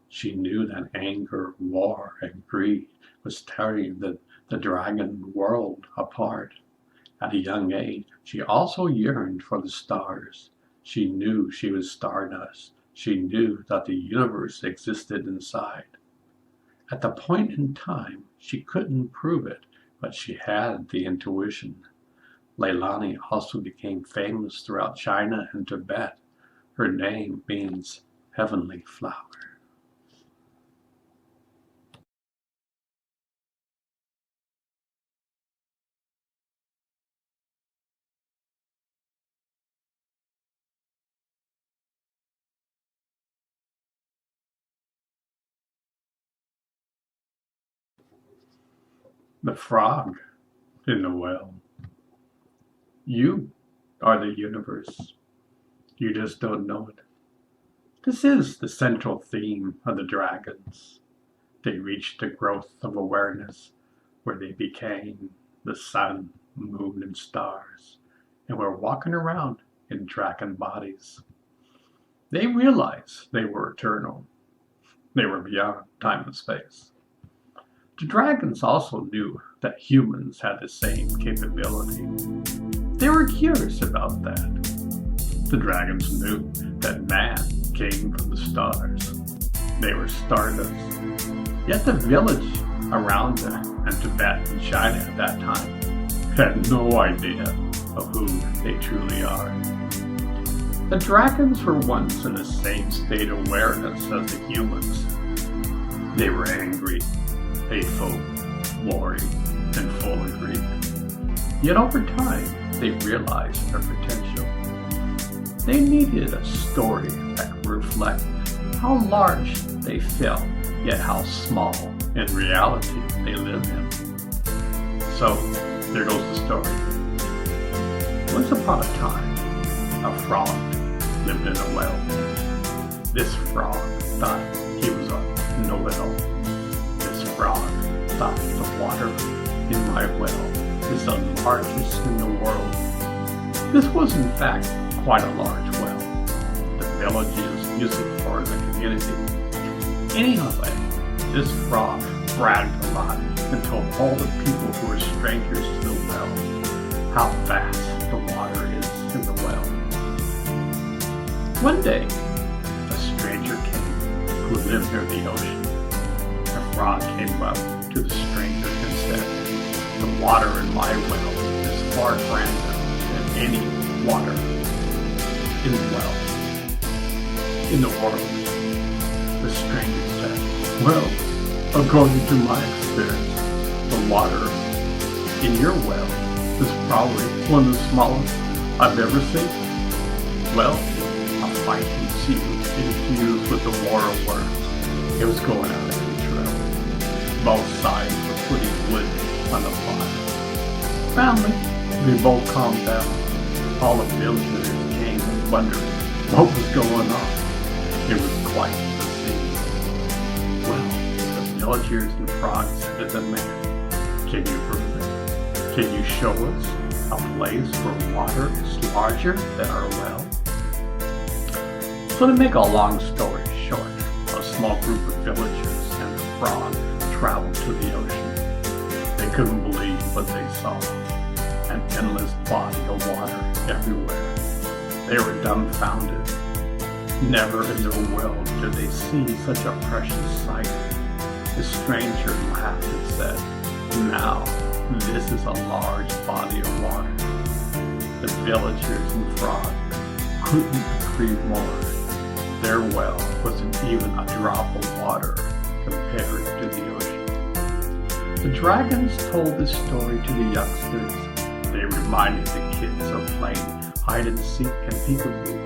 Speaker 1: She knew that anger, war, and greed was tearing the dragon world apart. At a young age, she also yearned for the stars. She knew she was stardust. She knew that the universe existed inside. At the point in time, she couldn't prove it, but she had the intuition. Leilani also became famous throughout China and Tibet. Her name means heavenly flower. The frog in the well. You are the universe. You just don't know it. This is the central theme of the dragons. They reached the growth of awareness where they became the sun, moon, and stars, and were walking around in dragon bodies. They realized they were eternal. They were beyond time and space. The dragons also knew that humans had the same capability. They were curious about that. The dragons knew that man came from the stars. They were stardust. Yet the village around them and Tibet and China at that time had no idea of who they truly are. The dragons were once in the same state of awareness as the humans. They were angry, hateful, worried, and full of greed. Yet over time, they realized their potential. They needed a story that would reflect how large they felt, yet how small in reality they lived in. So, there goes the story. Once upon a time, a frog lived in a well. This frog thought he was a know-it-all. This frog thought the water in my well is the largest in the world. This was in fact quite a large well. The villagers use it for the community. Anyway, this frog bragged a lot and told all the people who were strangers to the well how vast the water is in the well. One day, a stranger came who lived near the ocean. The frog came up to the stranger and said, "The water in my well is far grander than any water in the well in the world." The stranger said, "Well, according to my experience, the water in your well is probably one of the smallest I've ever seen." Well, a fight ensued with the water worms. It was going out of control. Both sides were putting wood on the fire. Finally, they both calmed down. All the villagers came and wondered what was going on. It was quite the scene. Well, the villagers and frogs said to the man, "Can you prove it? Can you show us a place where water is larger than our well?" So to make a long story short, a small group of villagers and a frog traveled to the ocean. They couldn't believe what they saw. An endless body of water everywhere. They were dumbfounded. Never in their world did they see such a precious sight. The stranger laughed and said, "Now, this is a large body of water." The villagers and frog couldn't agree more. Their well wasn't even a drop of water compared to the ocean. The dragons told this story to the youngsters. They reminded the kids of playing hide and seek and peekaboo.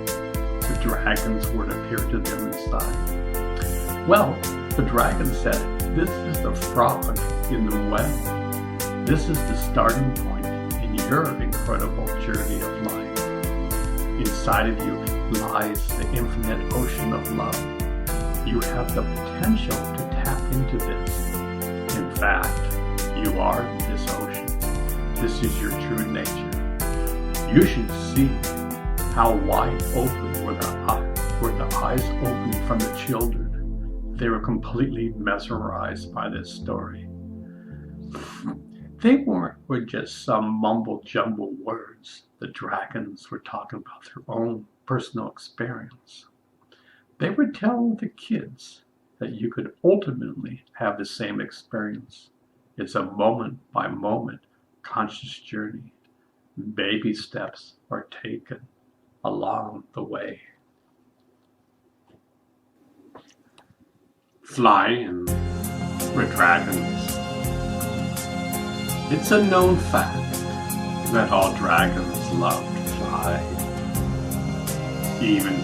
Speaker 1: The dragons would appear to them inside. Well, the dragon said, "This is the frog in the well. This is the starting point in your incredible journey of life. Inside of you lies the infinite ocean of love. You have the potential to tap into this. In fact, you are this ocean. This is your true nature. You should see how wide open were the eyes opened from the children. They were completely mesmerized by this story. They weren't just some mumble-jumble words. The dragons were talking about their own personal experience. They were telling the kids that you could ultimately have the same experience. It's a moment-by-moment conscious journey. Baby steps are taken along the way. Flying with dragons. It's a known fact that all dragons love to fly. Even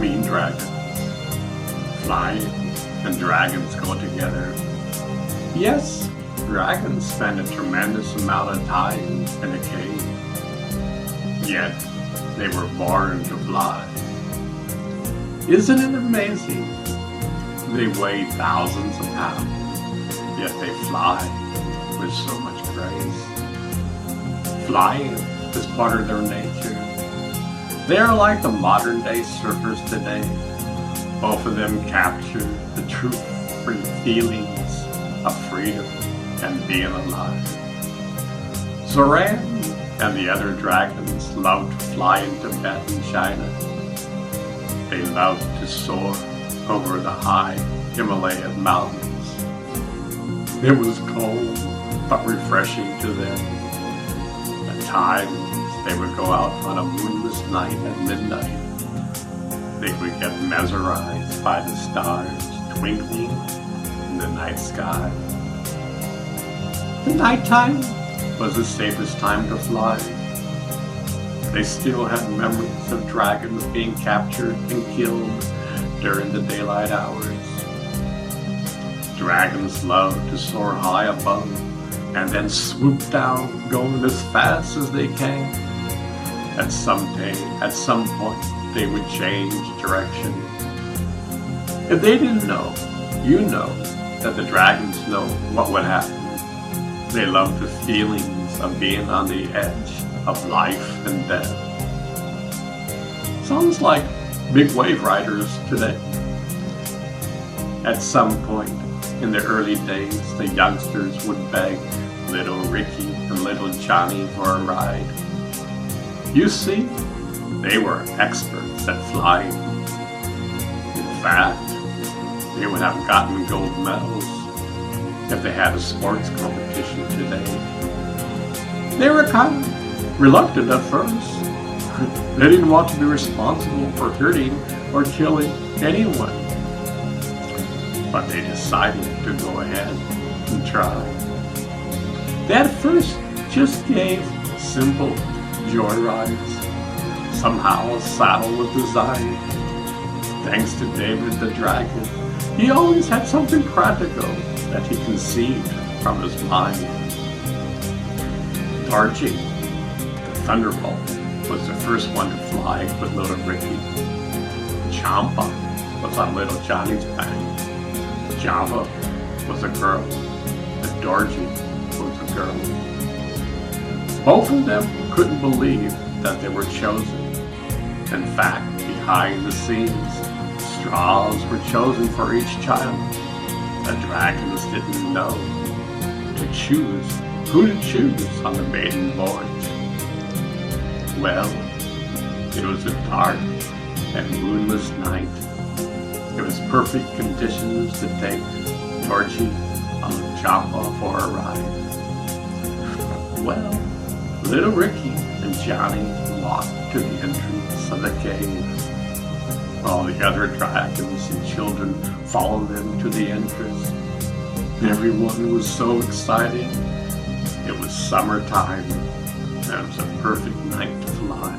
Speaker 1: mean dragons. Flying and dragons go together. Yes, dragons spend a tremendous amount of time in a cave. Yet, they were born to fly. Isn't it amazing? They weigh thousands of pounds, yet they fly with so much grace. Flying is part of their nature. They are like the modern day surfers today. Both of them capture the true feelings of freedom and being alive. Zoran and the other dragons love to fly in Tibet and China. They love to soar over the high Himalayan mountains. It was cold but refreshing to them. At times they would go out on a moonless night at midnight. They would get mesmerized by the stars twinkling in the night sky. The nighttime was the safest time to fly. They still had memories of dragons being captured and killed during the daylight hours. Dragons love to soar high above and then swoop down, going as fast as they can. that someday, at some point, they would change direction. If they didn't know, you know that the dragons know what would happen. They love the feelings of being on the edge of life and death. Sounds like big wave riders today. At some point in the early days, the youngsters would beg little Ricky and little Johnny for a ride. You see, they were experts at flying. In fact, they would have gotten gold medals if they had a sports competition today. They were kind of reluctant at first. They didn't want to be responsible for hurting or killing anyone. But they decided to go ahead and try. They at first just gave simple joyrides. Somehow a saddle was designed. Thanks to David the Dragon, he always had something practical that he conceived from his mind. Archie, the Thunderbolt, was the first one to fly with little Ricky. Champa was on little Johnny's back. Java was a girl, and Dorothy was a girl. Both of them couldn't believe that they were chosen. In fact, behind the scenes, straws were chosen for each child. The dragons didn't know to choose who to choose on the maiden voyage. Well, it was a dark and moonless night. It was perfect conditions to take Torchy on Joppa for a ride. Well, little Ricky and Johnny walked to the entrance of the cave. All the other dragons and children followed them to the entrance. Everyone was so excited. It was summertime, and it was a perfect night to fly.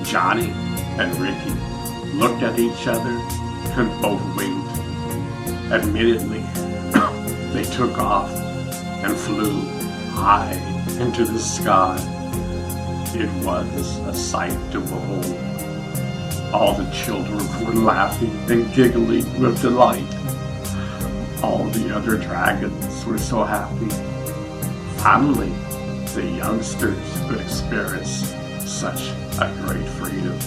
Speaker 1: Johnny and Ricky looked at each other and both winked. Admittedly, they took off and flew high into the sky. It was a sight to behold. All the children were laughing and giggling with delight. All the other dragons were so happy. Finally, the youngsters could experience such a great freedom.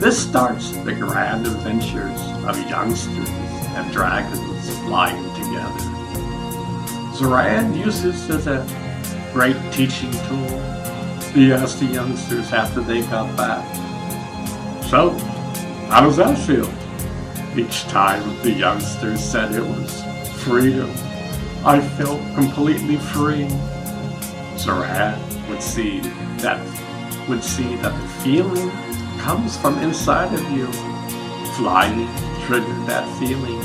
Speaker 1: This starts the grand adventures of youngsters and dragons flying together. Zoran uses as a great teaching tool. He asked the youngsters after they got back, "So, how does that feel?" Each time the youngsters said it was freedom. "I felt completely free." Zoran would see that the feeling comes from inside of you. Flying triggered that feeling.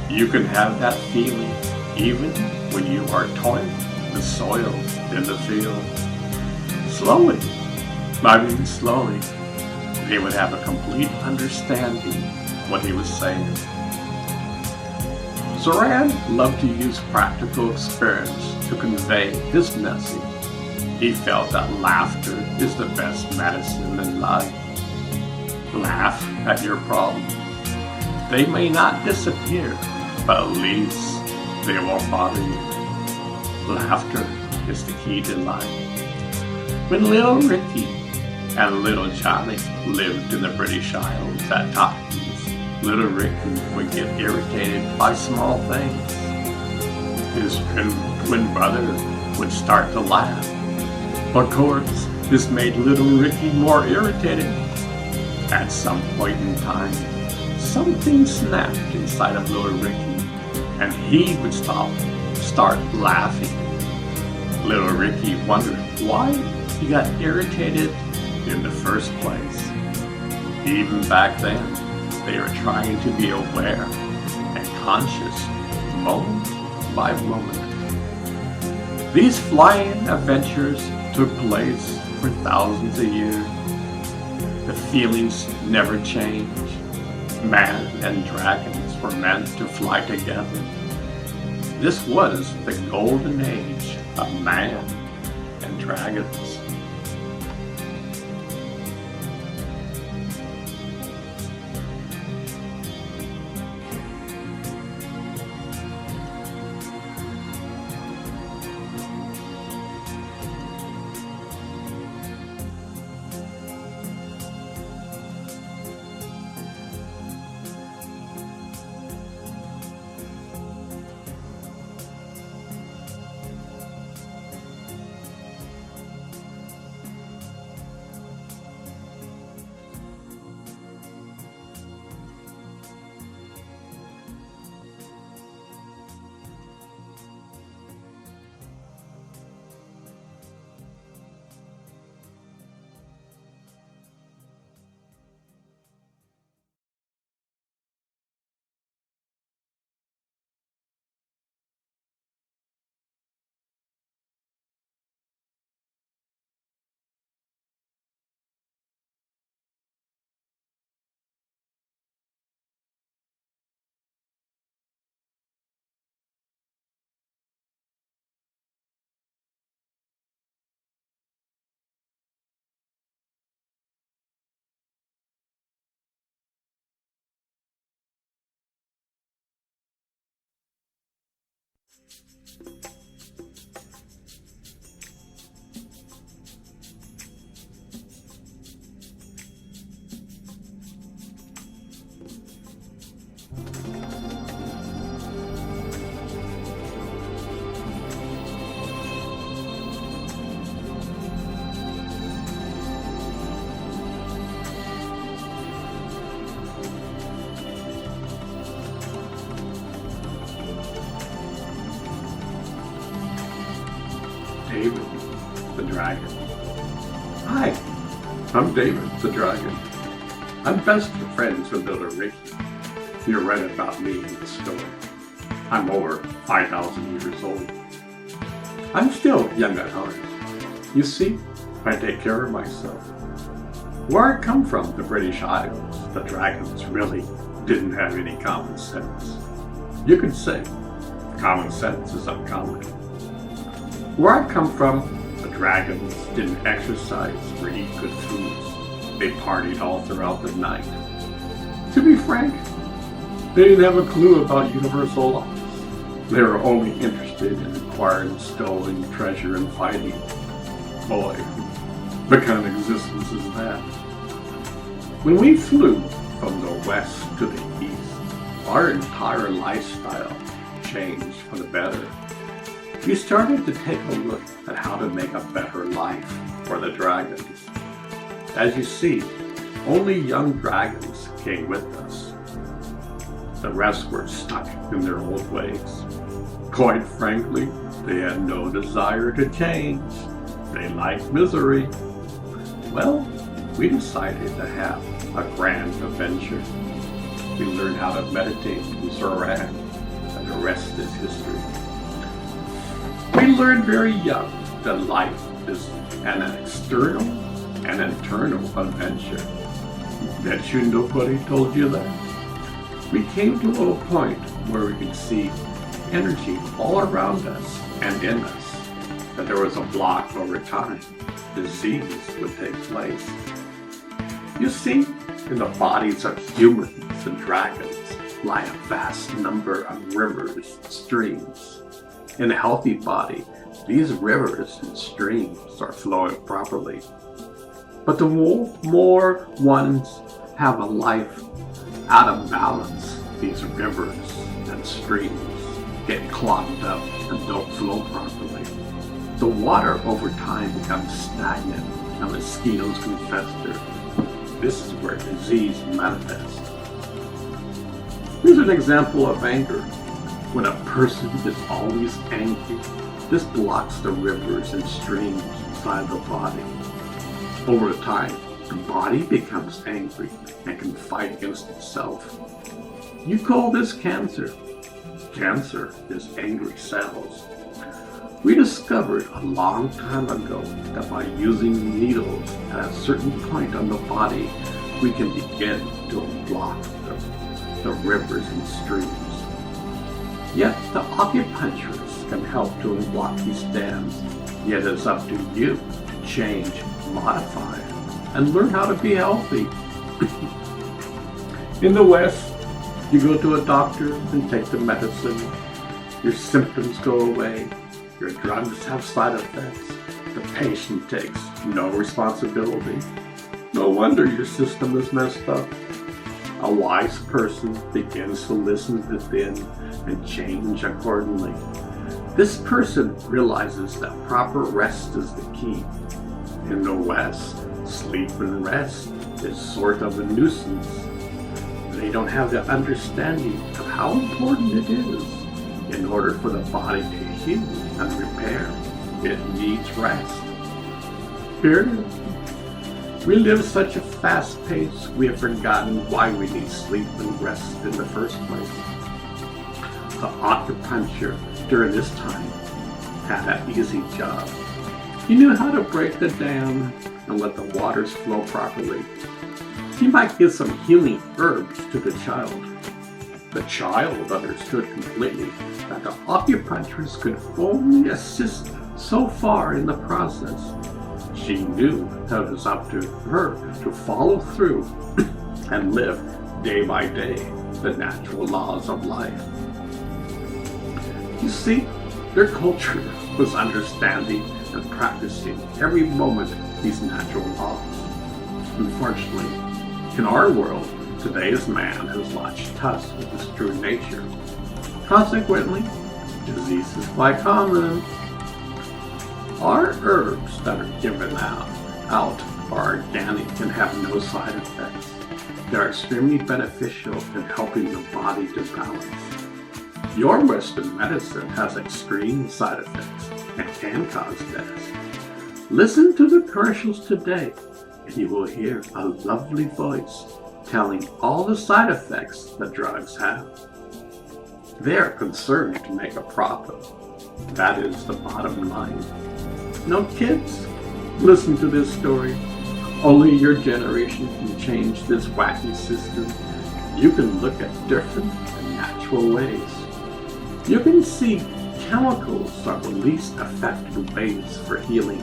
Speaker 1: You can have that feeling even when you are toiling the soil in the field. Slowly, they would have a complete understanding of what he was saying. Zoran loved to use practical experience to convey his message. He felt that laughter is the best medicine in life. Laugh at your problems. They may not disappear, but at least they won't bother you. Laughter is the key to life. When little Ricky and little Johnny lived in the British Isles at times, little Ricky would get irritated by small things. His twin brother would start to laugh. Of course, this made little Ricky more irritated. At some point in time, something snapped inside of little Ricky, and he would start laughing. Little Ricky wondered why he got irritated in the first place. Even back then, they were trying to be aware and conscious moment by moment. These flying adventures took place for thousands of years. The feelings never changed. Man and dragons were meant to fly together. This was the golden age of man and dragons. David the Dragon. Hi, I'm David the Dragon. I'm best of friends with Little Ricky. You read about me in the story. I'm over 5,000 years old. I'm still young at heart. You see, I take care of myself. Where I come from, the British Isles, the dragons really didn't have any common sense. You could say common sense is uncommon. Where I come from, the dragons didn't exercise or eat good foods. They partied all throughout the night. To be frank, they didn't have a clue about universal laws. They were only interested in acquiring stolen treasure and fighting. Boy, what kind of existence is that? When we flew from the west to the east, our entire lifestyle changed for the better. We started to take a look at how to make a better life for the dragons. As you see, only young dragons came with us. The rest were stuck in their old ways. Quite frankly, they had no desire to change. They liked misery. Well, we decided to have a grand adventure. We learned how to meditate in Zoran, and the rest is history. We learned very young that life is an external and internal adventure. Bet you nobody told you that. We came to a point where we could see energy all around us and in us, that there was a block over time. Disease would take place. You see, in the bodies of humans and dragons lie a vast number of rivers and streams. In a healthy body, these rivers and streams are flowing properly. But the more ones have a life out of balance, these rivers and streams get clogged up and don't flow properly. The water over time becomes stagnant and mosquitoes can fester. This is where disease manifests. Here's an example of anger. When a person is always angry, this blocks the rivers and streams inside the body. Over time, the body becomes angry and can fight against itself. You call this cancer. Cancer is angry cells. We discovered a long time ago that by using needles at a certain point on the body, we can begin to block the rivers and streams. Yet the acupuncturist can help to unblock these dams. Yet it's up to you to change, modify, and learn how to be healthy. In the West, you go to a doctor and take the medicine. Your symptoms go away. Your drugs have side effects. The patient takes no responsibility. No wonder your system is messed up. A wise person begins to listen within and change accordingly. This person realizes that proper rest is the key. In the West, sleep and rest is sort of a nuisance. They don't have the understanding of how important it is. In order for the body to heal and repair, it needs rest. Period. We live such a fast pace, we have forgotten why we need sleep and rest in the first place. The acupuncture during this time had an easy job. He knew how to break the dam and let the waters flow properly. He might give some healing herbs to the child. The child understood completely that the acupuncturist could only assist so far in the process. She knew that it was up to her to follow through and live day by day the natural laws of life. You see, their culture was understanding and practicing every moment these natural laws. Unfortunately, in our world, today's man has lost touch with his true nature. Consequently, disease is quite common. Our herbs that are given out are organic and have no side effects. They're extremely beneficial in helping the body to balance. Your Western medicine has extreme side effects and can cause death. Listen to the commercials today and you will hear a lovely voice telling all the side effects that drugs have. They are concerned to make a profit. That is the bottom line. No, kids, listen to this story. Only your generation can change this wacky system. You can look at different and natural ways. You can see chemicals are the least effective ways for healing.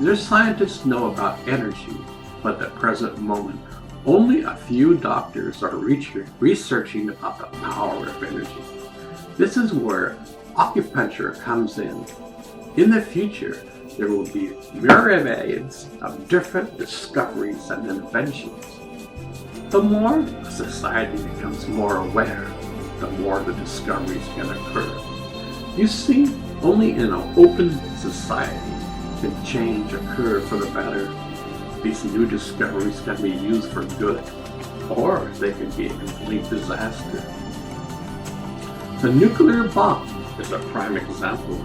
Speaker 1: Their scientists know about energy, but at the present moment, only a few doctors are researching about the power of energy. This is where acupuncture comes in. In the future, there will be myriads of different discoveries and inventions. The more a society becomes more aware, the more the discoveries can occur. You see, only in an open society can change occur for the better. These new discoveries can be used for good, or they can be a complete disaster. The nuclear bomb is a prime example.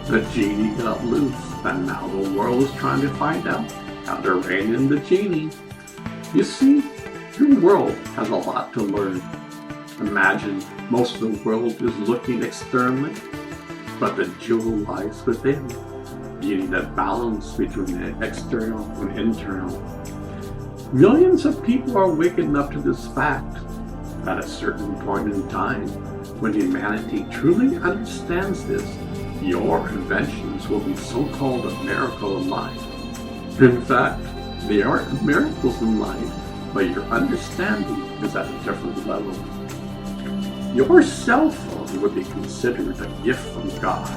Speaker 1: The genie got loose, and now the world is trying to find out how to rein in the genie. You see, your world has a lot to learn. Imagine most of the world is looking externally, but the jewel lies within. You need a balance between the external and internal. Millions of people are waking up to this fact. At a certain point in time, when humanity truly understands this, your inventions will be so-called a miracle in life. In fact, they aren't miracles in life, but your understanding is at a different level. Your cell phone would be considered a gift from God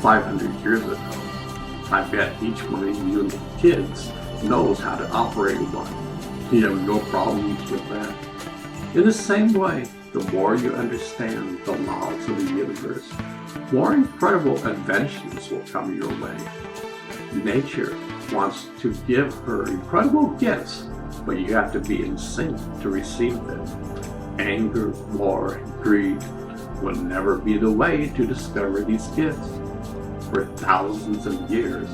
Speaker 1: 500 years ago. I bet each one of you kids knows how to operate one. You have no problems with that. In the same way, the more you understand the laws of the universe, more incredible inventions will come your way. Nature wants to give her incredible gifts, but you have to be in sync to receive them. Anger, war, and greed will never be the way to discover these gifts. For thousands of years,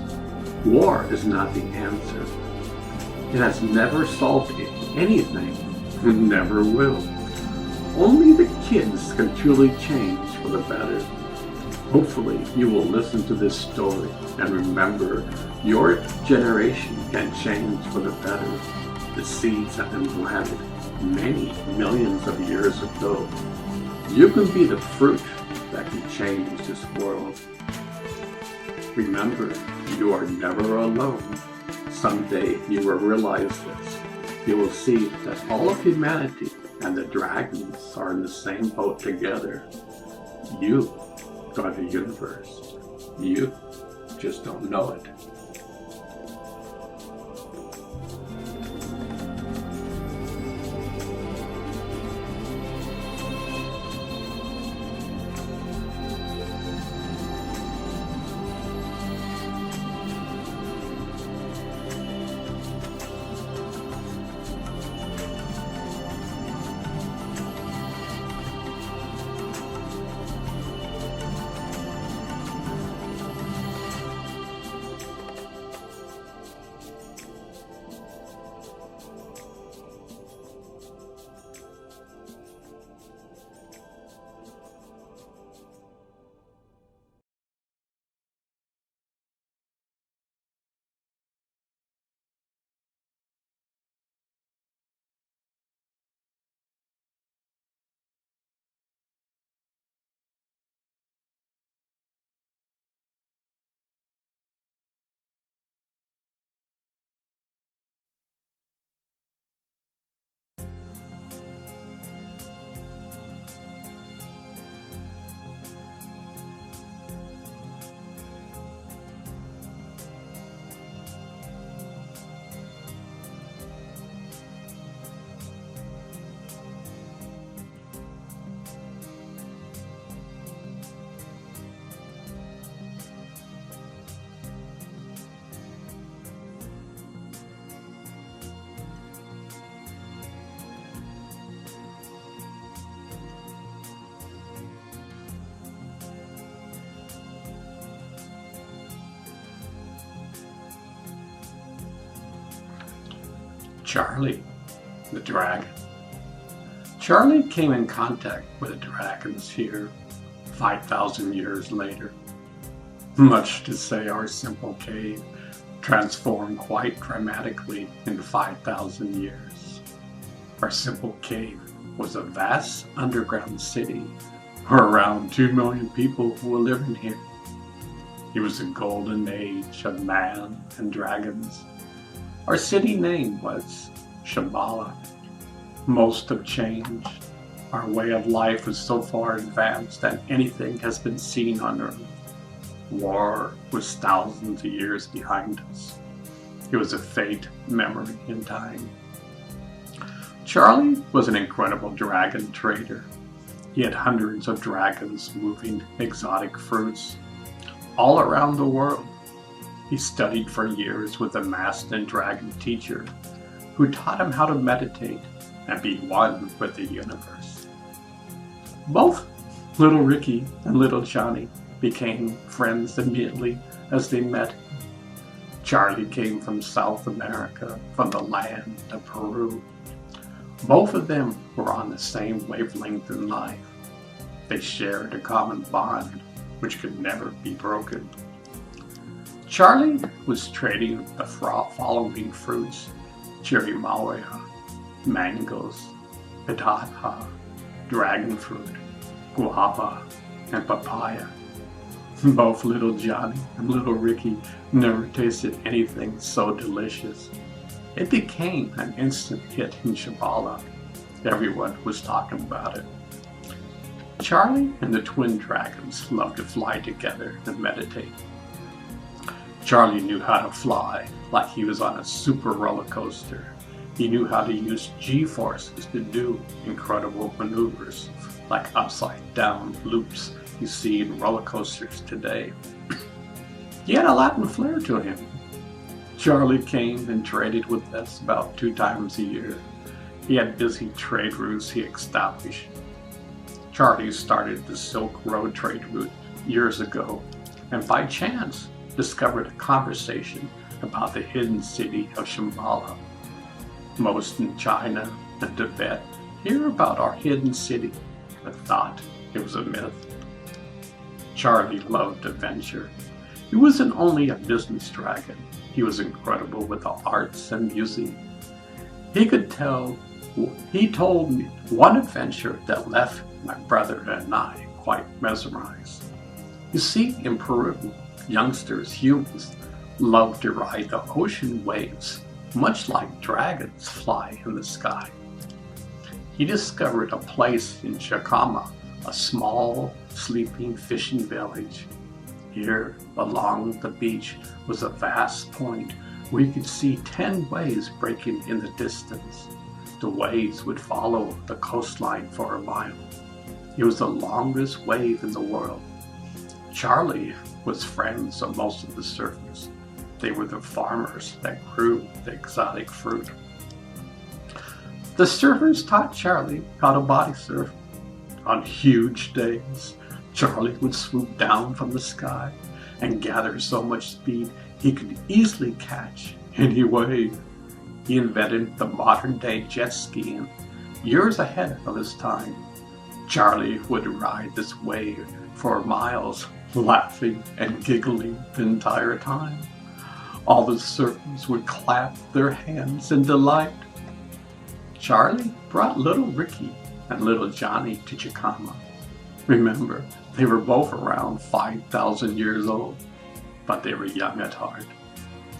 Speaker 1: war is not the answer. It has never solved anything and never will. Only the kids can truly change for the better. Hopefully, you will listen to this story and remember your generation can change for the better. The seeds have been planted many millions of years ago. You can be the fruit that can change this world. Remember, you are never alone. Someday you will realize this. You will see that all of humanity and the dragons are in the same boat together. You are the universe. You just don't know it. Charlie, the dragon. Charlie came in contact with the dragons here 5,000 years later. Much to say, our simple cave transformed quite dramatically in 5,000 years. Our simple cave was a vast underground city where around 2 million people were living here. It was a golden age of man and dragons. Our city name was Shambhala. Most have changed. Our way of life is so far advanced that anything has been seen on Earth. War was thousands of years behind us. It was a fate, memory, and time. Charlie was an incredible dragon trader. He had hundreds of dragons moving exotic fruits all around the world. He studied for years with a master dragon teacher who taught him how to meditate and be one with the universe. Both little Ricky and little Johnny became friends immediately as they met. Charlie came from South America, from the land of Peru. Both of them were on the same wavelength in life. They shared a common bond which could never be broken. Charlie was trading the following fruits: chirimoya, mangoes, pitahaya, dragon fruit, guava, and papaya. Both little Johnny and little Ricky never tasted anything so delicious. It became an instant hit in Shambhala. Everyone was talking about it. Charlie and the twin dragons loved to fly together and meditate. Charlie knew how to fly like he was on a super roller coaster. He knew how to use G-forces to do incredible maneuvers like upside down loops you see in roller coasters today. He had a Latin flair to him. Charlie came and traded with us about 2 times a year. He had busy trade routes he established. Charlie started the Silk Road trade route years ago, and by chance discovered a conversation about the hidden city of Shambhala. Most in China and Tibet hear about our hidden city, but thought it was a myth. Charlie loved adventure. He wasn't only a business dragon, he was incredible with the arts and music. He could tell He told me one adventure that left my brother and I quite mesmerized. You see, in Peru, youngsters, humans, love to ride the ocean waves, much like dragons fly in the sky. He discovered a place in Chacama, a small, sleeping fishing village. Here, along the beach, was a vast point where you could see 10 waves breaking in the distance. The waves would follow the coastline for a mile. It was the longest wave in the world. Charlie was friends of most of the surfers. They were the farmers that grew the exotic fruit. The surfers taught Charlie how to body surf. On huge days, Charlie would swoop down from the sky and gather so much speed he could easily catch any wave. He invented the modern-day jet skiing years ahead of his time. Charlie would ride this wave for miles, laughing and giggling the entire time. All the surfers would clap their hands in delight. Charlie brought little Ricky and little Johnny to Chicama. Remember, they were both around 5,000 years old, but they were young at heart.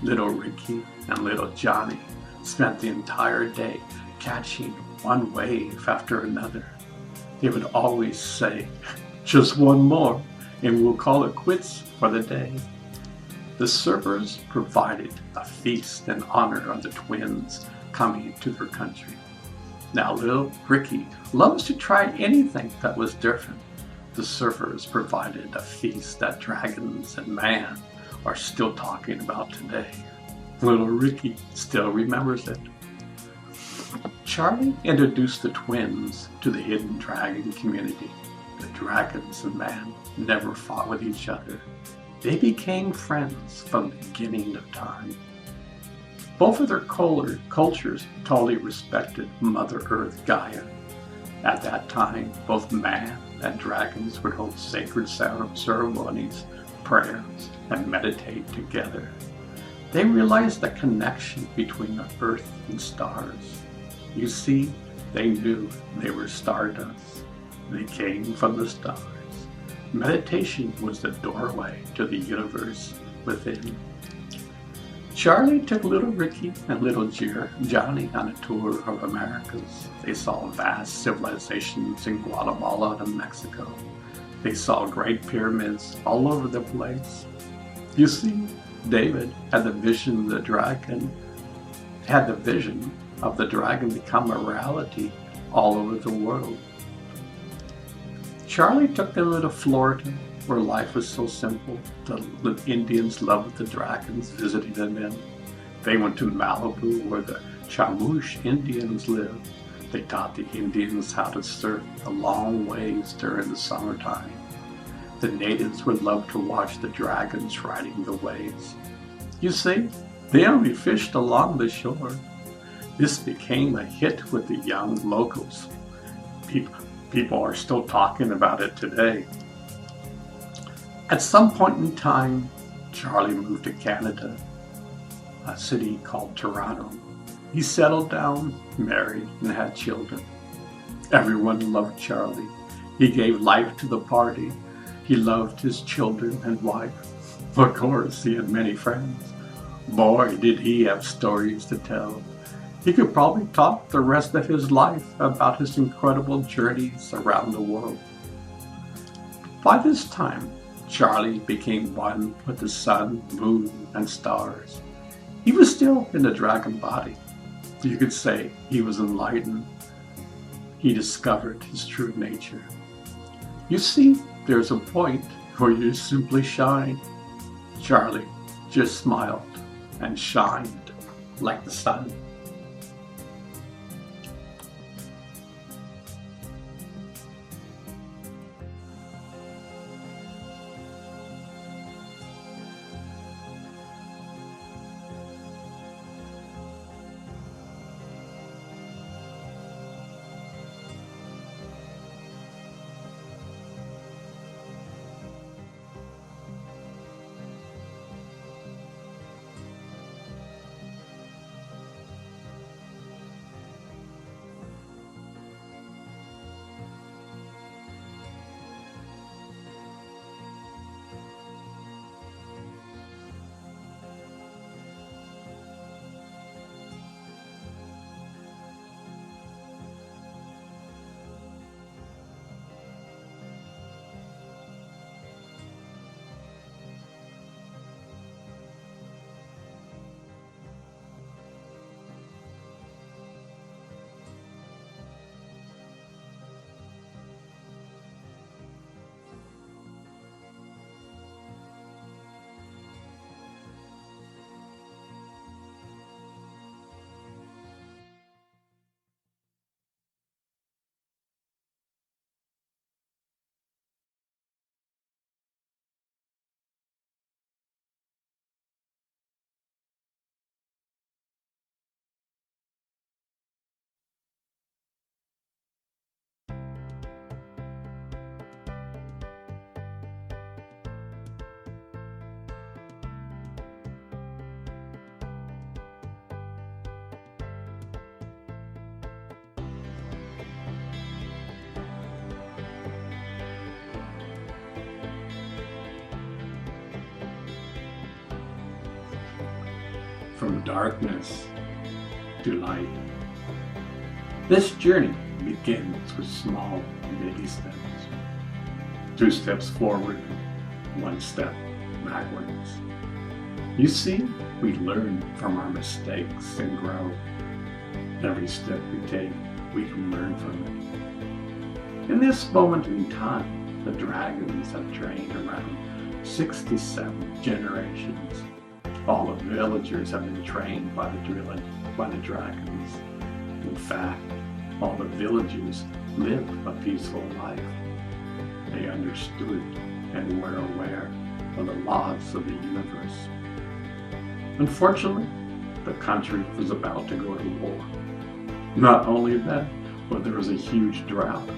Speaker 1: Little Ricky and little Johnny spent the entire day catching one wave after another. They would always say, "Just one more, and we'll call it quits for the day." The surfers provided a feast in honor of the twins coming to their country. Now little Ricky loves to try anything that was different. The surfers provided a feast that dragons and man are still talking about today. Little Ricky still remembers it. Charlie introduced the twins to the hidden dragon community. The dragons and man never fought with each other. They became friends from the beginning of time. Both of their cultures totally respected Mother Earth Gaia. At that time, both man and dragons would hold sacred ceremonies, prayers, and meditate together. They realized the connection between the earth and stars. You see, they knew they were stardust. They came from the stars. Meditation was the doorway to the universe within. Charlie took little Ricky and little Johnny on a tour of Americas. They saw vast civilizations in Guatemala and Mexico. They saw great pyramids all over the place. You see, David had the vision of the dragon become a reality all over the world. Charlie took them to Florida, where life was so simple. The Indians loved the dragons, visiting them. They went to Malibu, where the Chamush Indians lived. They taught the Indians how to surf the long waves during the summertime. The natives would love to watch the dragons riding the waves. You see, they only fished along the shore. This became a hit with the young locals. People are still talking about it today. At some point in time, Charlie moved to Canada, a city called Toronto. He settled down, married, and had children. Everyone loved Charlie. He gave life to the party. He loved his children and wife. Of course, he had many friends. Boy, did he have stories to tell. He could probably talk the rest of his life about his incredible journeys around the world. By this time, Charlie became one with the sun, moon, and stars. He was still in the dragon body. You could say he was enlightened. He discovered his true nature. You see, there's a point where you simply shine. Charlie just smiled and shined like the sun. from darkness to light. This journey begins with small baby steps. 2 steps forward, 1 step backwards. You see, we learn from our mistakes and grow. Every step we take, we can learn from it. In this moment in time, the dragons have trained around 67 generations. All the villagers have been trained by the dragons. In fact, all the villagers live a peaceful life. They understood and were aware of the laws of the universe. Unfortunately, the country was about to go to war. Not only that, but there was a huge drought.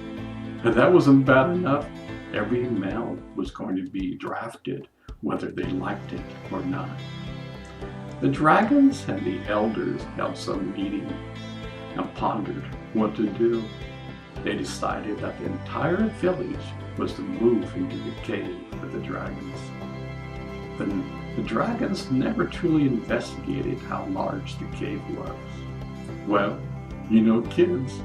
Speaker 1: And that wasn't bad enough. Every male was going to be drafted, whether they liked it or not. The dragons and the elders held some meeting and pondered what to do. They decided that the entire village was to move into the cave with the dragons. The dragons never truly investigated how large the cave was. Well, you know kids,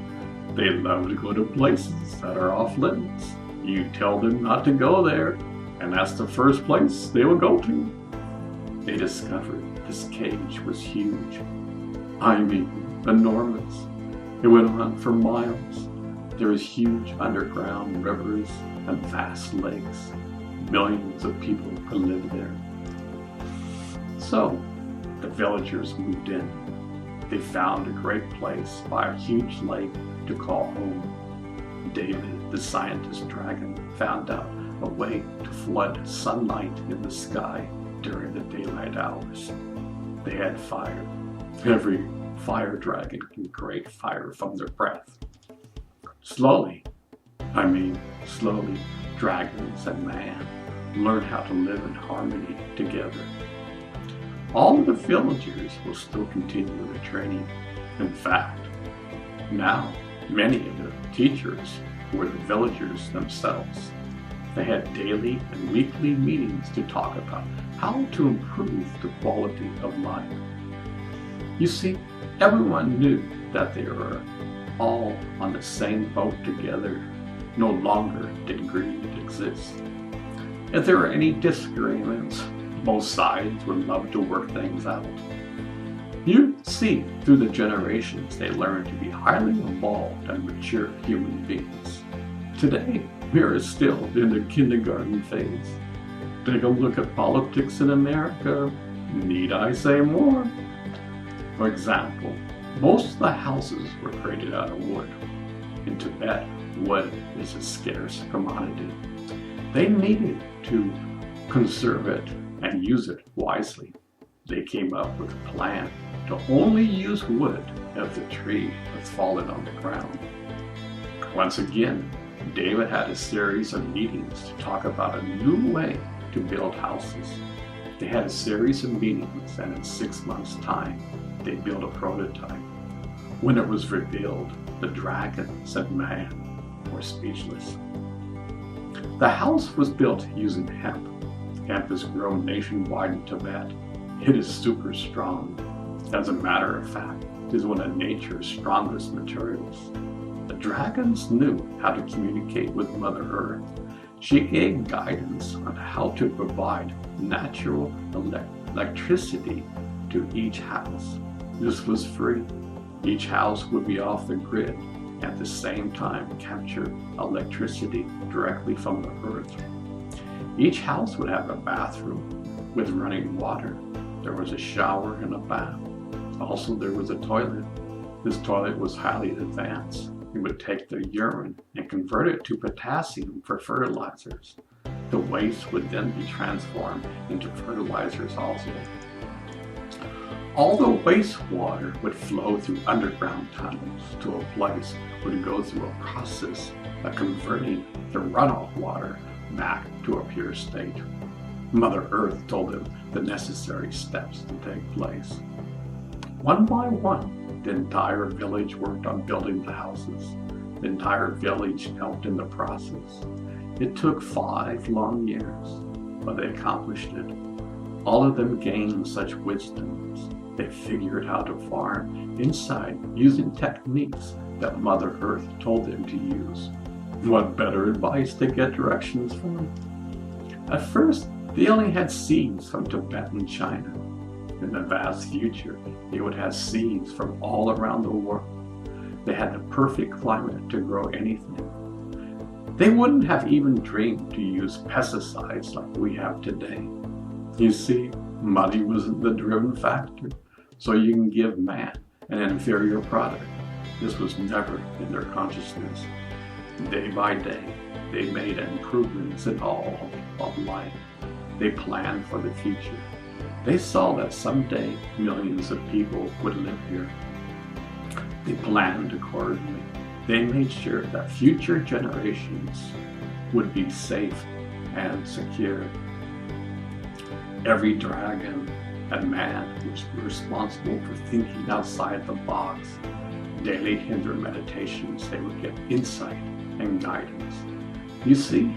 Speaker 1: they love to go to places that are off limits. You tell them not to go there, and that's the first place they will go to. They discovered this cage was huge. I mean, enormous. It went on for miles. There was huge underground rivers and vast lakes. Millions of people could live there. So, the villagers moved in. They found a great place by a huge lake to call home. David, the scientist dragon, found out a way to flood sunlight in the sky during the daylight hours. They had fire. Every fire dragon can create fire from their breath. Slowly, dragons and man learned how to live in harmony together. All of the villagers will still continue their training. In fact, now many of the teachers were the villagers themselves. They had daily and weekly meetings to talk about how to improve the quality of life. You see, everyone knew that they were all on the same boat together. No longer did greed exist. If there were any disagreements, both sides would love to work things out. You see, through the generations, they learned to be highly evolved and mature human beings. Today, we are still in the kindergarten phase. Take a look at politics in America. Need I say more? For example, most of the houses were created out of wood. In Tibet, wood is a scarce commodity. They needed to conserve it and use it wisely. They came up with a plan to only use wood if the tree has fallen on the ground. Once again, David had a series of meetings to talk about a new way to build houses. They had a series of meetings, and in 6 months' time, they built a prototype. When it was revealed, the dragons and man were speechless. The house was built using hemp. Hemp is grown nationwide in Tibet. It is super strong. As a matter of fact, it is one of nature's strongest materials. The dragons knew how to communicate with Mother Earth. She gave guidance on how to provide natural electricity to each house. This was free. Each house would be off the grid, at the same time capture electricity directly from the earth. Each house would have a bathroom with running water. There was a shower and a bath. Also, there was a toilet. This toilet was highly advanced. It would take the urine and convert it to potassium for fertilizers. The waste would then be transformed into fertilizers also. All the wastewater would flow through underground tunnels to a place where it would go through a process of converting the runoff water back to a pure state. Mother Earth told them the necessary steps to take place. One by one, the entire village worked on building the houses. The entire village helped in the process. It took 5 long years, but they accomplished it. All of them gained such wisdoms. They figured how to farm inside using techniques that Mother Earth told them to use. What better advice to get directions from? At first, they only had seeds from Tibet and China. In the vast future, they would have seeds from all around the world. They had the perfect climate to grow anything. They wouldn't have even dreamed to use pesticides like we have today. You see, money wasn't the driven factor, so you can give man an inferior product. This was never in their consciousness. Day by day, they made improvements in all of life. They planned for the future. They saw that someday millions of people would live here. They planned accordingly. They made sure that future generations would be safe and secure. Every dragon and man was responsible for thinking outside the box. Daily in their meditations, they would get insight and guidance. You see,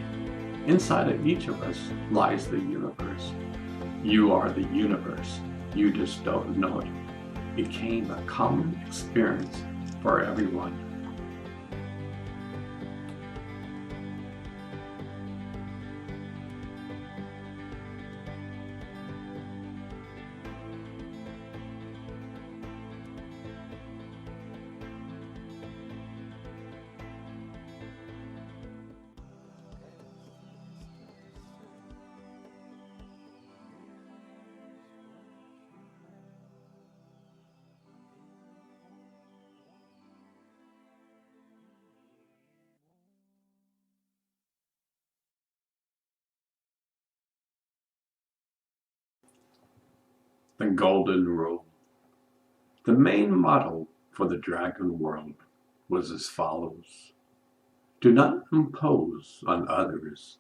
Speaker 1: inside of each of us lies the universe. You are the universe. You just don't know it. It became a common experience for everyone. The Golden Rule. The main motto for the dragon world was as follows: do not impose on others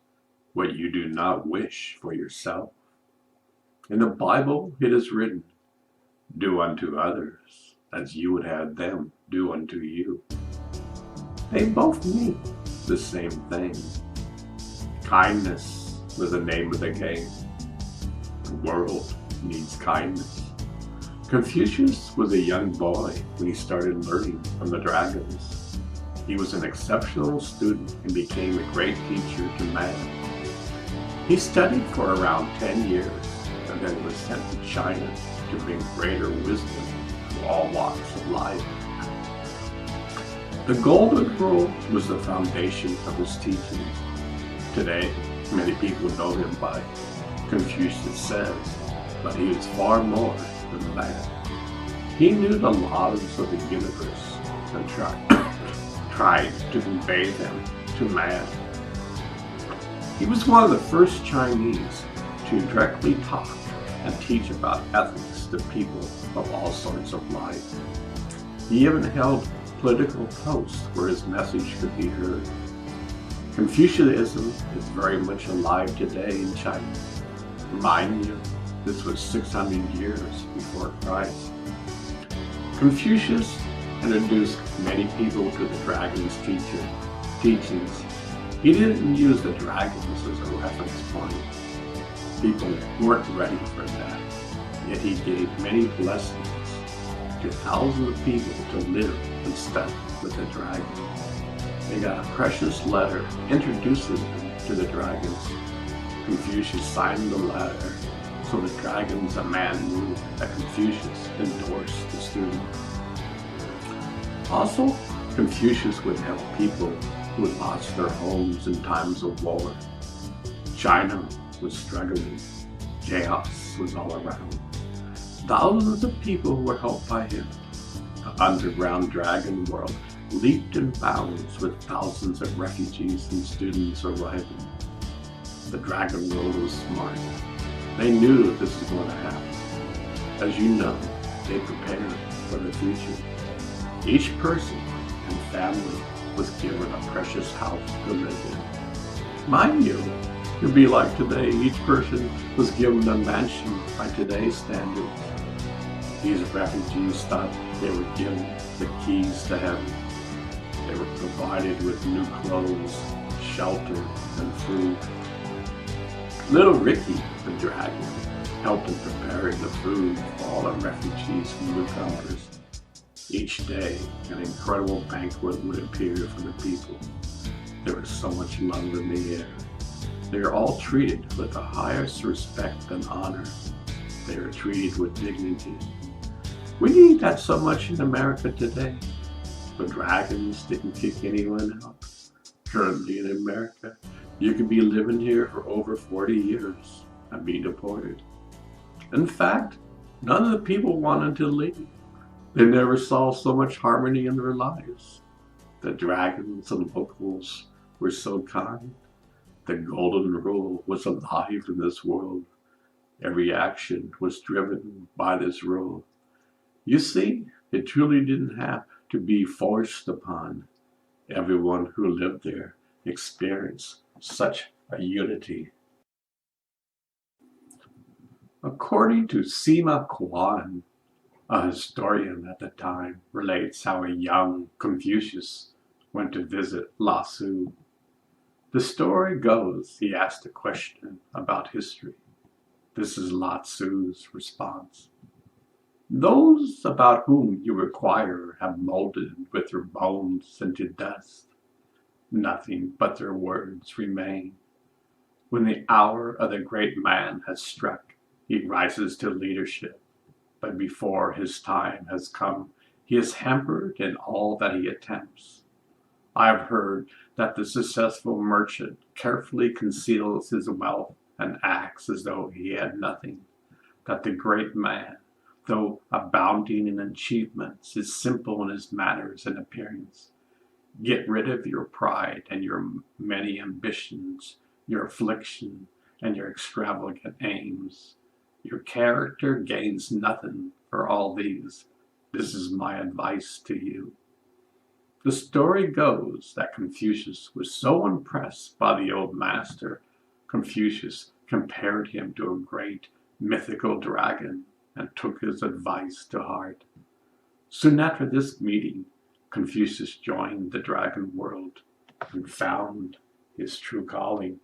Speaker 1: what you do not wish for yourself. In the Bible it is written, do unto others as you would have them do unto you. They both mean the same thing. Kindness was the name of the game. The world needs kindness. Confucius was a young boy when he started learning from the dragons. He was an exceptional student and became a great teacher to man. He studied for around 10 years and then was sent to China to bring greater wisdom to all walks of life. The Golden Rule was the foundation of his teachings. Today, many people know him by Confucius says, but he is far more than that. He knew the laws of the universe and tried to convey them to man. He was one of the first Chinese to directly talk and teach about ethics to people of all sorts of life. He even held political posts where his message could be heard. Confucianism is very much alive today in China. Remind you, this was 600 years before Christ. Confucius introduced many people to the dragon's teachings. He didn't use the dragons as a reference point. People weren't ready for that. Yet he gave many blessings to thousands of people to live and study with the dragon. They got a precious letter introducing them to the dragons. Confucius signed the letter, so the dragons and man knew that Confucius endorsed the student. Also, Confucius would help people who had lost their homes in times of war. China was struggling. Chaos was all around. Thousands of people were helped by him. The underground dragon world leaped in bounds with thousands of refugees and students arriving. The dragon world was smart. They knew that this was going to happen. As you know, they prepared for the future. Each person and family was given a precious house to live in. Mind you, it'd be like today, each person was given a mansion by today's standards. These refugees thought they were given the keys to heaven. They were provided with new clothes, shelter, and food. Little Ricky, the dragon, helping prepare the food for all the refugees and newcomers. Each day, an incredible banquet would appear for the people. There was so much love in the air. They are all treated with the highest respect and honor. They are treated with dignity. We need that so much in America today. The dragons didn't kick anyone out. Currently in America, you could be living here for over 40 years and be deported. In fact, none of the people wanted to leave. They never saw so much harmony in their lives. The dragons and locals were so kind. The golden rule was alive in this world. Every action was driven by this rule. You see, it truly didn't have to be forced upon. Everyone who lived there experienced such a unity. According to Sima Qian, a historian at the time, relates how a young Confucius went to visit Lasu. The story goes he asked a question about history. This is Lao Tzu's response. Those about whom you inquire have molded with their bones into dust. Nothing but their words remain. When the hour of the great man has struck, he rises to leadership. But before his time has come, he is hampered in all that he attempts. I have heard that the successful merchant carefully conceals his wealth and acts as though he had nothing. That the great man, though abounding in achievements, is simple in his manners and appearance. Get rid of your pride and your many ambitions, your affliction and your extravagant aims. Your character gains nothing for all these. This is my advice to you. The story goes that Confucius was so impressed by the old master, Confucius compared him to a great mythical dragon and took his advice to heart. Soon after this meeting, Confucius joined the dragon world and found his true calling.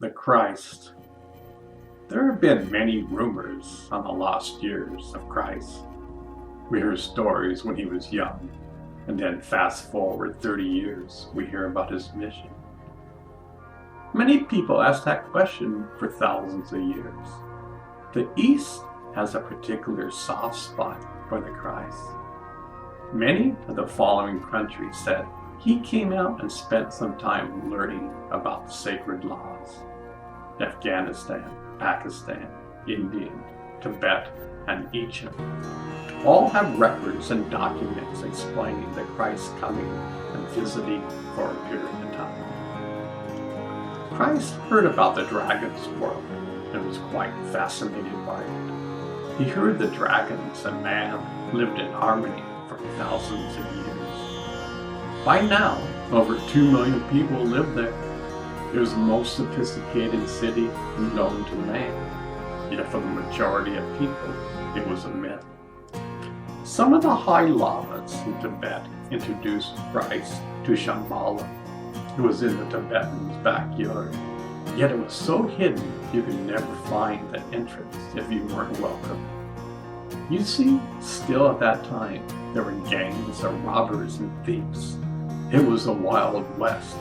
Speaker 1: The Christ. There have been many rumors on the lost years of Christ. We hear stories when he was young, and then fast forward 30 years, we hear about his mission. Many people ask that question for thousands of years. The East has a particular soft spot for the Christ. Many of the following countries said he came out and spent some time learning about the sacred laws. Afghanistan, Pakistan, India, Tibet, and Egypt all have records and documents explaining the Christ coming and visiting for a period of time. Christ heard about the dragon's world and was quite fascinated by it. He heard the dragons and man lived in harmony for thousands of years. By now, over 2 million people live there. It was the most sophisticated city known to man, yet for the majority of people, it was a myth. Some of the high lamas in Tibet introduced Christ to Shambhala. It was in the Tibetan's backyard, yet it was so hidden you could never find the entrance if you weren't welcome. You see, still at that time, there were gangs of robbers and thieves. It was the Wild West,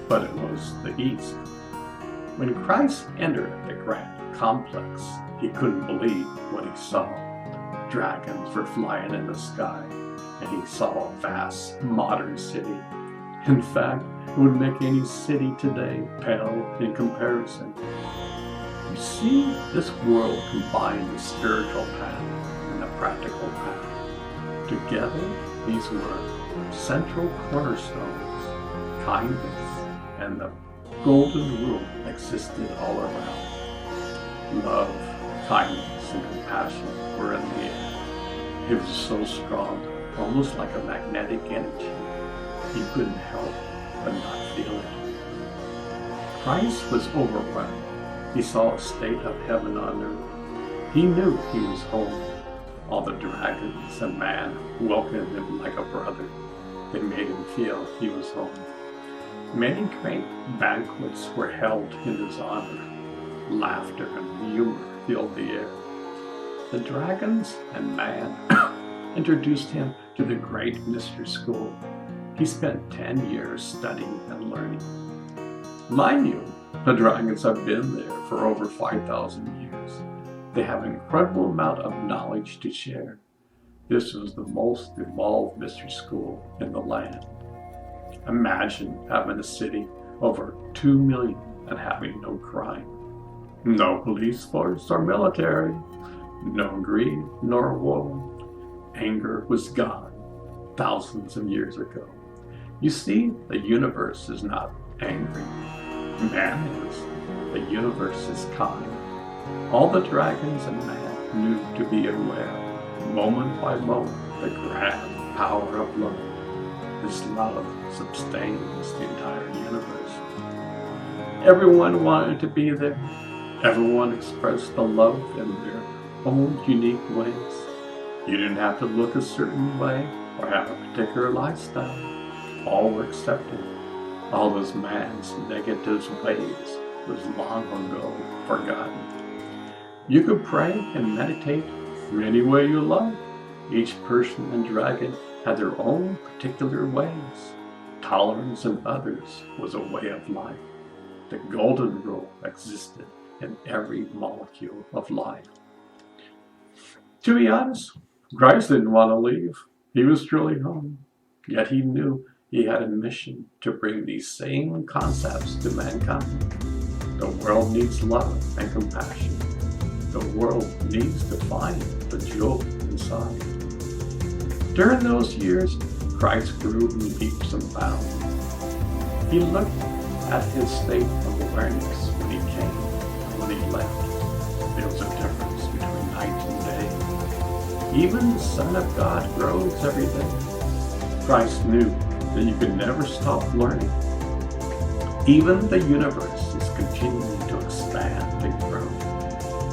Speaker 1: but it was the East. When Christ entered the grand complex, he couldn't believe what he saw. Dragons were flying in the sky, and he saw a vast modern city. In fact, it would make any city today pale in comparison. You see, this world combined the spiritual path and the practical path. Together, these were central cornerstones. Kindness and the golden rule existed all around. Love, kindness, and compassion were in the air. It was so strong, almost like a magnetic energy. You couldn't help but not feel it. Christ was overwhelmed. He saw a state of heaven on earth. He knew he was home. All the dragons and man welcomed him like a brother. They made him feel he was home. Many great banquets were held in his honor. Laughter and humor filled the air. The dragons and man introduced him to the great mystery school. He spent 10 years studying and learning. Mind you, the dragons have been there for over 5,000 years. They have an incredible amount of knowledge to share. This was the most evolved mystery school in the land. Imagine having a city over 2 million and having no crime, no police force or military, no greed nor war. Anger was gone thousands of years ago. You see, the universe is not angry. Man is. The universe is kind. All the dragons and man knew to be aware, moment by moment, the grand power of love. This love sustains the entire universe. Everyone wanted to be there. Everyone expressed the love in their own unique ways. You didn't have to look a certain way or have a particular lifestyle. All were accepted. All those man's negative ways was long ago forgotten. You could pray and meditate any way you like. Each person and dragon had their own particular ways. Tolerance in others was a way of life. The golden rule existed in every molecule of life. To be honest, Christ didn't want to leave. He was truly home. Yet he knew he had a mission to bring these same concepts to mankind. The world needs love and compassion. The world needs to find the jewel inside. During those years, Christ grew in leaps and bounds. He looked at his state of awareness when he came and when he left. There was a difference between night and day. Even the Son of God grows every day. Christ knew that you could never stop learning. Even the universe is continuing to expand and grow.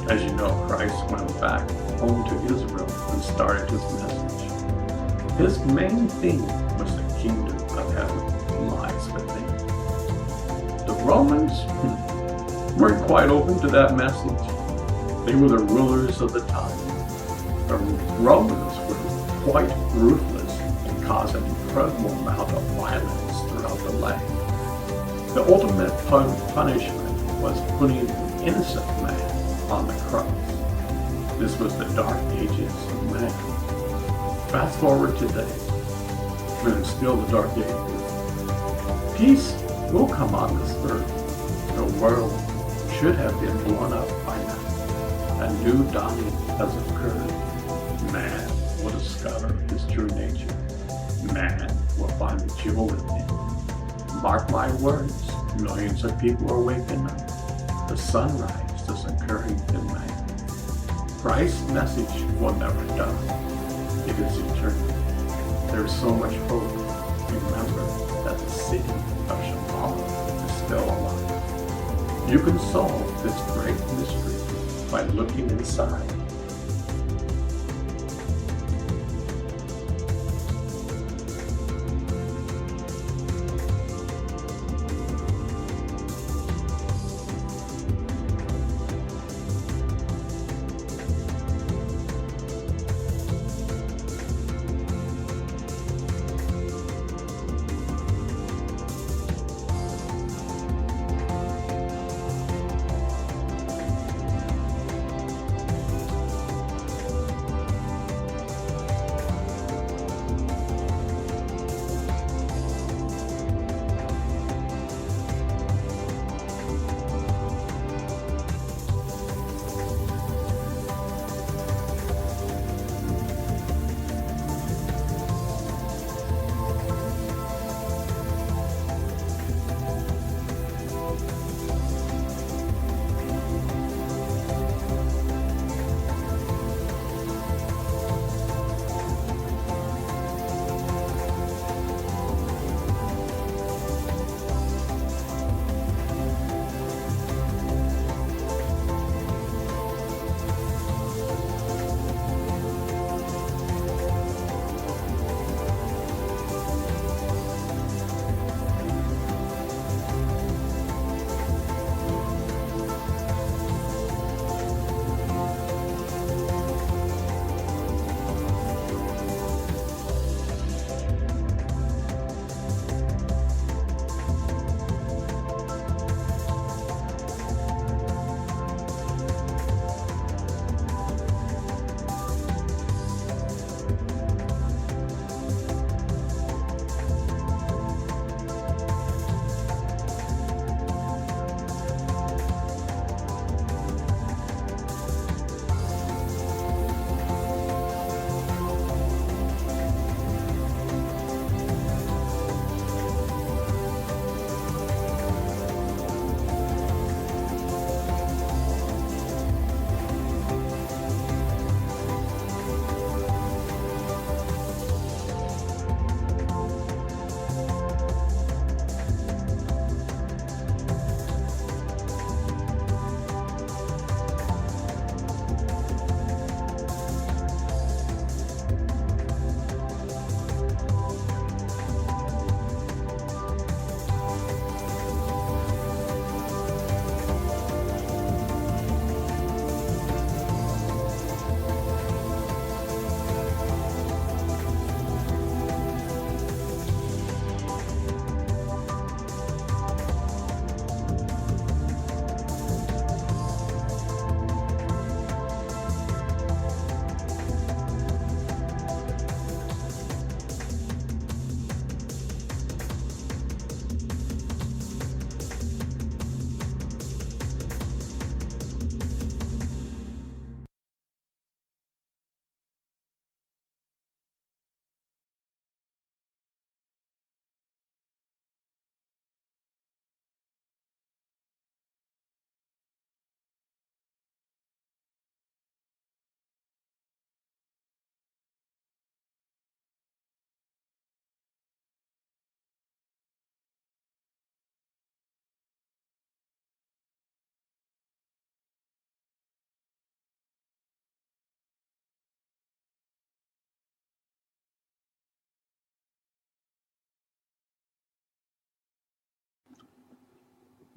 Speaker 1: As you know, Christ went back home to Israel and started his message. His main theme was the kingdom of heaven lies within. The Romans weren't quite open to that message. They were the rulers of the time. The Romans were quite ruthless and caused an incredible amount of violence throughout the land. The ultimate punishment was putting an innocent man on the cross. This was the dark ages of man. Fast forward today, when it's still the dark ages. Peace will come on this earth. The world should have been blown up by now. A new dawning has occurred. Man will discover his true nature. Man will find the jewel in him. Mark my words, millions of people are waking up. The sunrise is occurring in man. Christ's message will never die. It is eternal. There is so much hope. Remember that the city of Shambhala is still alive. You can solve this great mystery by looking inside.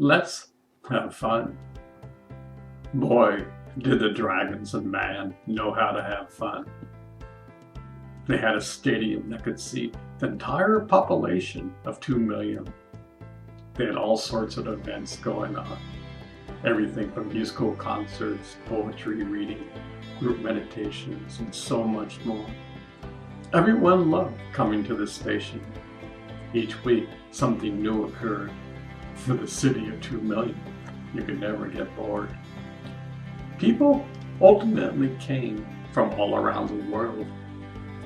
Speaker 1: Let's have fun. Boy, did the dragons and man know how to have fun. They had a stadium that could seat the entire population of 2 million. They had all sorts of events going on. Everything from musical concerts, poetry reading, group meditations, and so much more. Everyone loved coming to the station. Each week, something new occurred. For the city of 2 million, you could never get bored. People ultimately came from all around the world.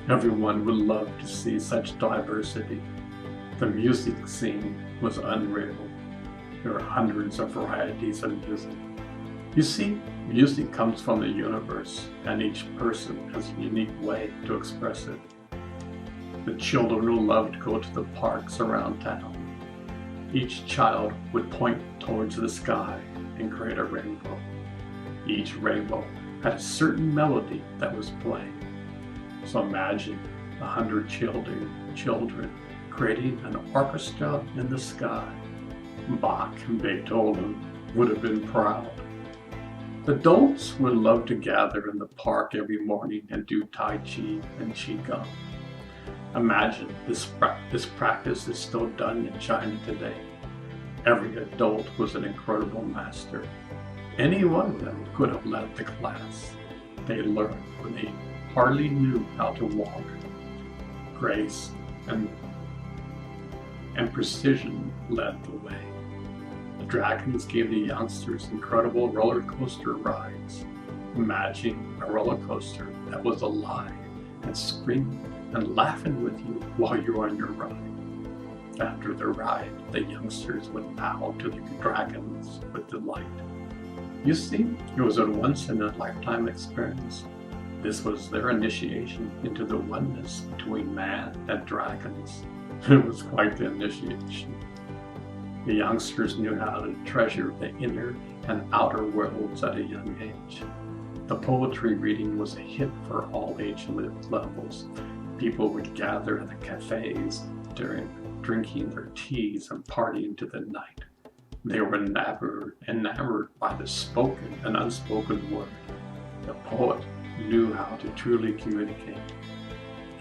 Speaker 1: Everyone would love to see such diversity. The music scene was unreal. There were hundreds of varieties of music. You see, music comes from the universe, and each person has a unique way to express it. The children who loved to go to the parks around town. Each child would point towards the sky and create a rainbow. Each rainbow had a certain melody that was playing. So imagine 100 children creating an orchestra in the sky. Bach and Beethoven would have been proud. Adults would love to gather in the park every morning and do Tai Chi and Qigong. Imagine this practice is still done in China today. Every adult was an incredible master. Any one of them could have led the class. They learned when they hardly knew how to walk. Grace and precision led the way. The dragons gave the youngsters incredible roller coaster rides. Imagine a roller coaster that was alive and screaming and laughing with you while you're on your ride. After the ride, the youngsters would bow to the dragons with delight. You see, it was a once-in-a-lifetime experience. This was their initiation into the oneness between man and dragons. It was quite the initiation. The youngsters knew how to treasure the inner and outer worlds at a young age. The poetry reading was a hit for all age levels. People would gather in the cafes drinking their teas and partying to the night. They were enamored by the spoken and unspoken word. The poet knew how to truly communicate.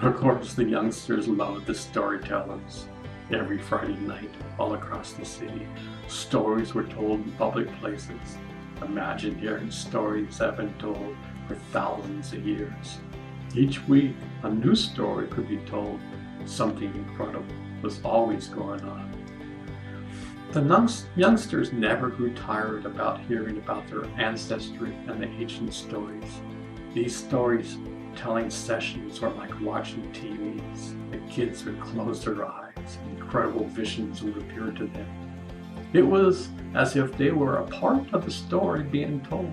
Speaker 1: Of course, the youngsters loved the storytellers. Every Friday night, all across the city, stories were told in public places. Imagine hearing stories that have been told for thousands of years. Each week, a new story could be told. Something incredible was always going on. The youngsters never grew tired about hearing about their ancestry and the ancient stories. These storytelling sessions were like watching TVs. The kids would close their eyes, and incredible visions would appear to them. It was as if they were a part of the story being told.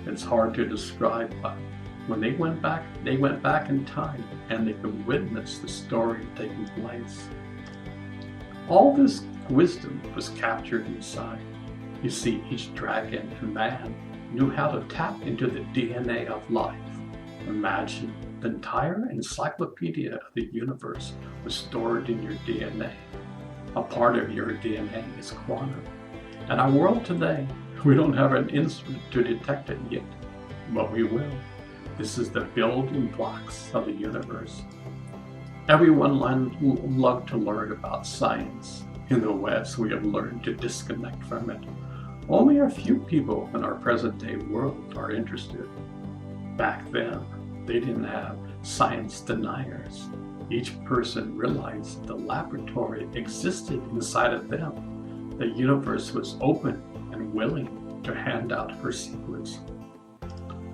Speaker 1: It's hard to describe, but when they went back in time and they could witness the story taking place. All this wisdom was captured inside. You see, each dragon and man knew how to tap into the DNA of life. Imagine the entire encyclopedia of the universe was stored in your DNA. A part of your DNA is quantum. In our world today, we don't have an instrument to detect it yet, but we will. This is the building blocks of the universe. Everyone loved to learn about science. In the West, we have learned to disconnect from it. Only a few people in our present-day world are interested. Back then, they didn't have science deniers. Each person realized the laboratory existed inside of them. The universe was open and willing to hand out her secrets.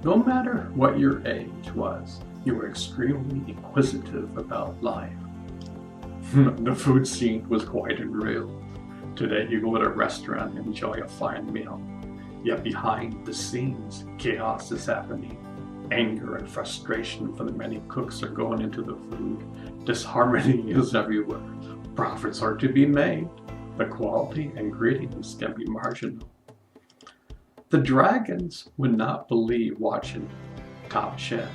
Speaker 1: No matter what your age was, you were extremely inquisitive about life. The food scene was quite unreal. Today you go to a restaurant and enjoy a fine meal. Yet behind the scenes, chaos is happening. Anger and frustration for the many cooks are going into the food. Disharmony is everywhere. Profits are to be made. The quality and ingredients can be marginal. The dragons would not believe watching Top Chef.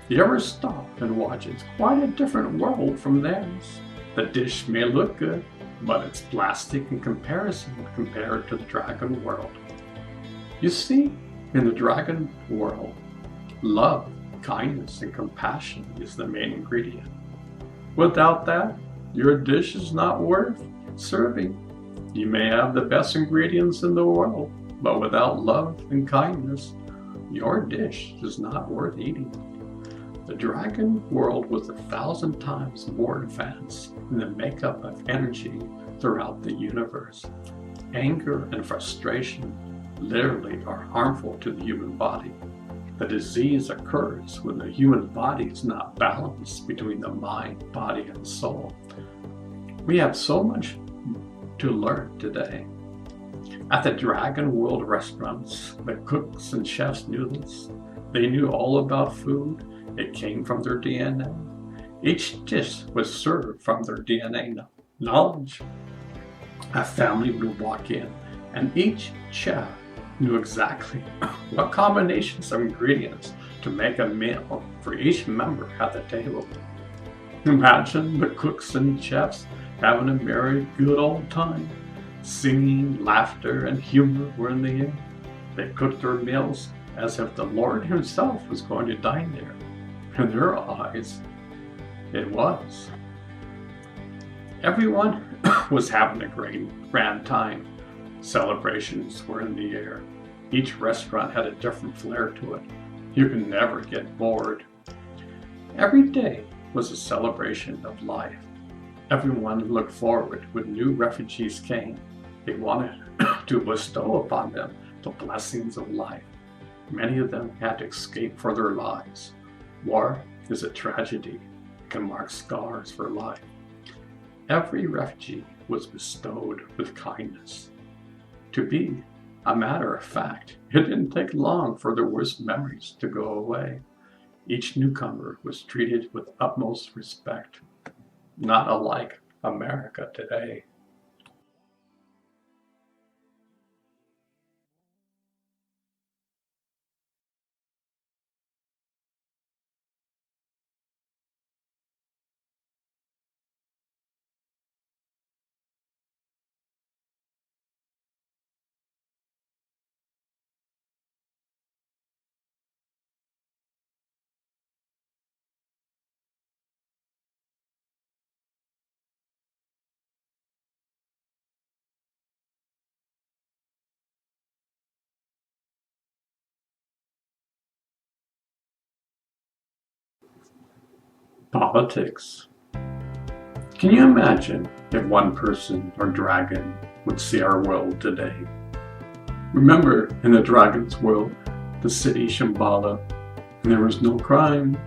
Speaker 1: You ever stop and watch? It's quite a different world from theirs. The dish may look good, but it's plastic in comparison compared to the dragon world. You see, in the dragon world, love, kindness, and compassion is the main ingredient. Without that, your dish is not worth serving. You may have the best ingredients in the world, but without love and kindness, your dish is not worth eating. The dragon world was 1,000 times more advanced in the makeup of energy throughout the universe. Anger and frustration literally are harmful to the human body. The disease occurs when the human body is not balanced between the mind, body, and soul. We have so much to learn today. At the Dragon World restaurants, the cooks and chefs knew this. They knew all about food. It came from their DNA. Each dish was served from their DNA knowledge. A family would walk in, and each chef knew exactly what combinations of ingredients to make a meal for each member at the table. Imagine the cooks and chefs having a merry, good old time. Singing, laughter, and humor were in the air. They cooked their meals as if the Lord himself was going to dine there. In their eyes, it was. Everyone was having a grand time. Celebrations were in the air. Each restaurant had a different flair to it. You can never get bored. Every day was a celebration of life. Everyone looked forward when new refugees came. They wanted to bestow upon them the blessings of life. Many of them had to escape for their lives. War is a tragedy. It can mark scars for life. Every refugee was bestowed with kindness. To be a matter of fact, it didn't take long for their worst memories to go away. Each newcomer was treated with utmost respect, not unlike America today. Politics. Can you imagine if one person or dragon would see our world today? Remember, in the dragon's world, the city Shambhala, there was no crime.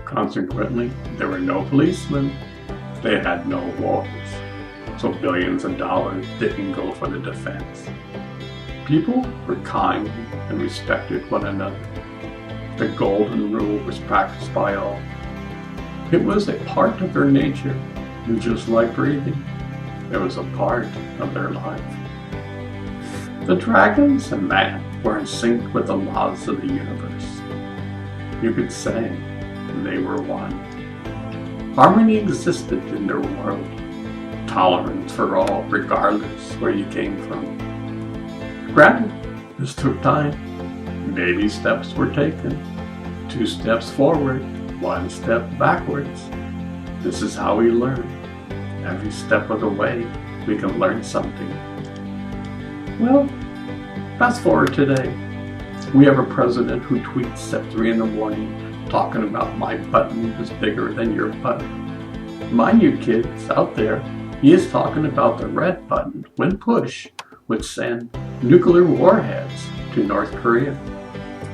Speaker 1: Consequently, there were no policemen. They had no wars. So billions of dollars didn't go for the defense. People were kind and respected one another. The golden rule was practiced by all. It was a part of their nature, and just like breathing, it was a part of their life. The dragons and man were in sync with the laws of the universe. You could say they were one. Harmony existed in their world. Tolerance for all, regardless where you came from. Granted, this took time. Baby steps were taken. 2 steps forward, 1 step backwards. This is how we learn. Every step of the way, we can learn something. Well, fast forward today. We have a president who tweets at 3 in the morning talking about my button is bigger than your button. Mind you, kids out there, he is talking about the red button, when pushed, would send nuclear warheads to North Korea.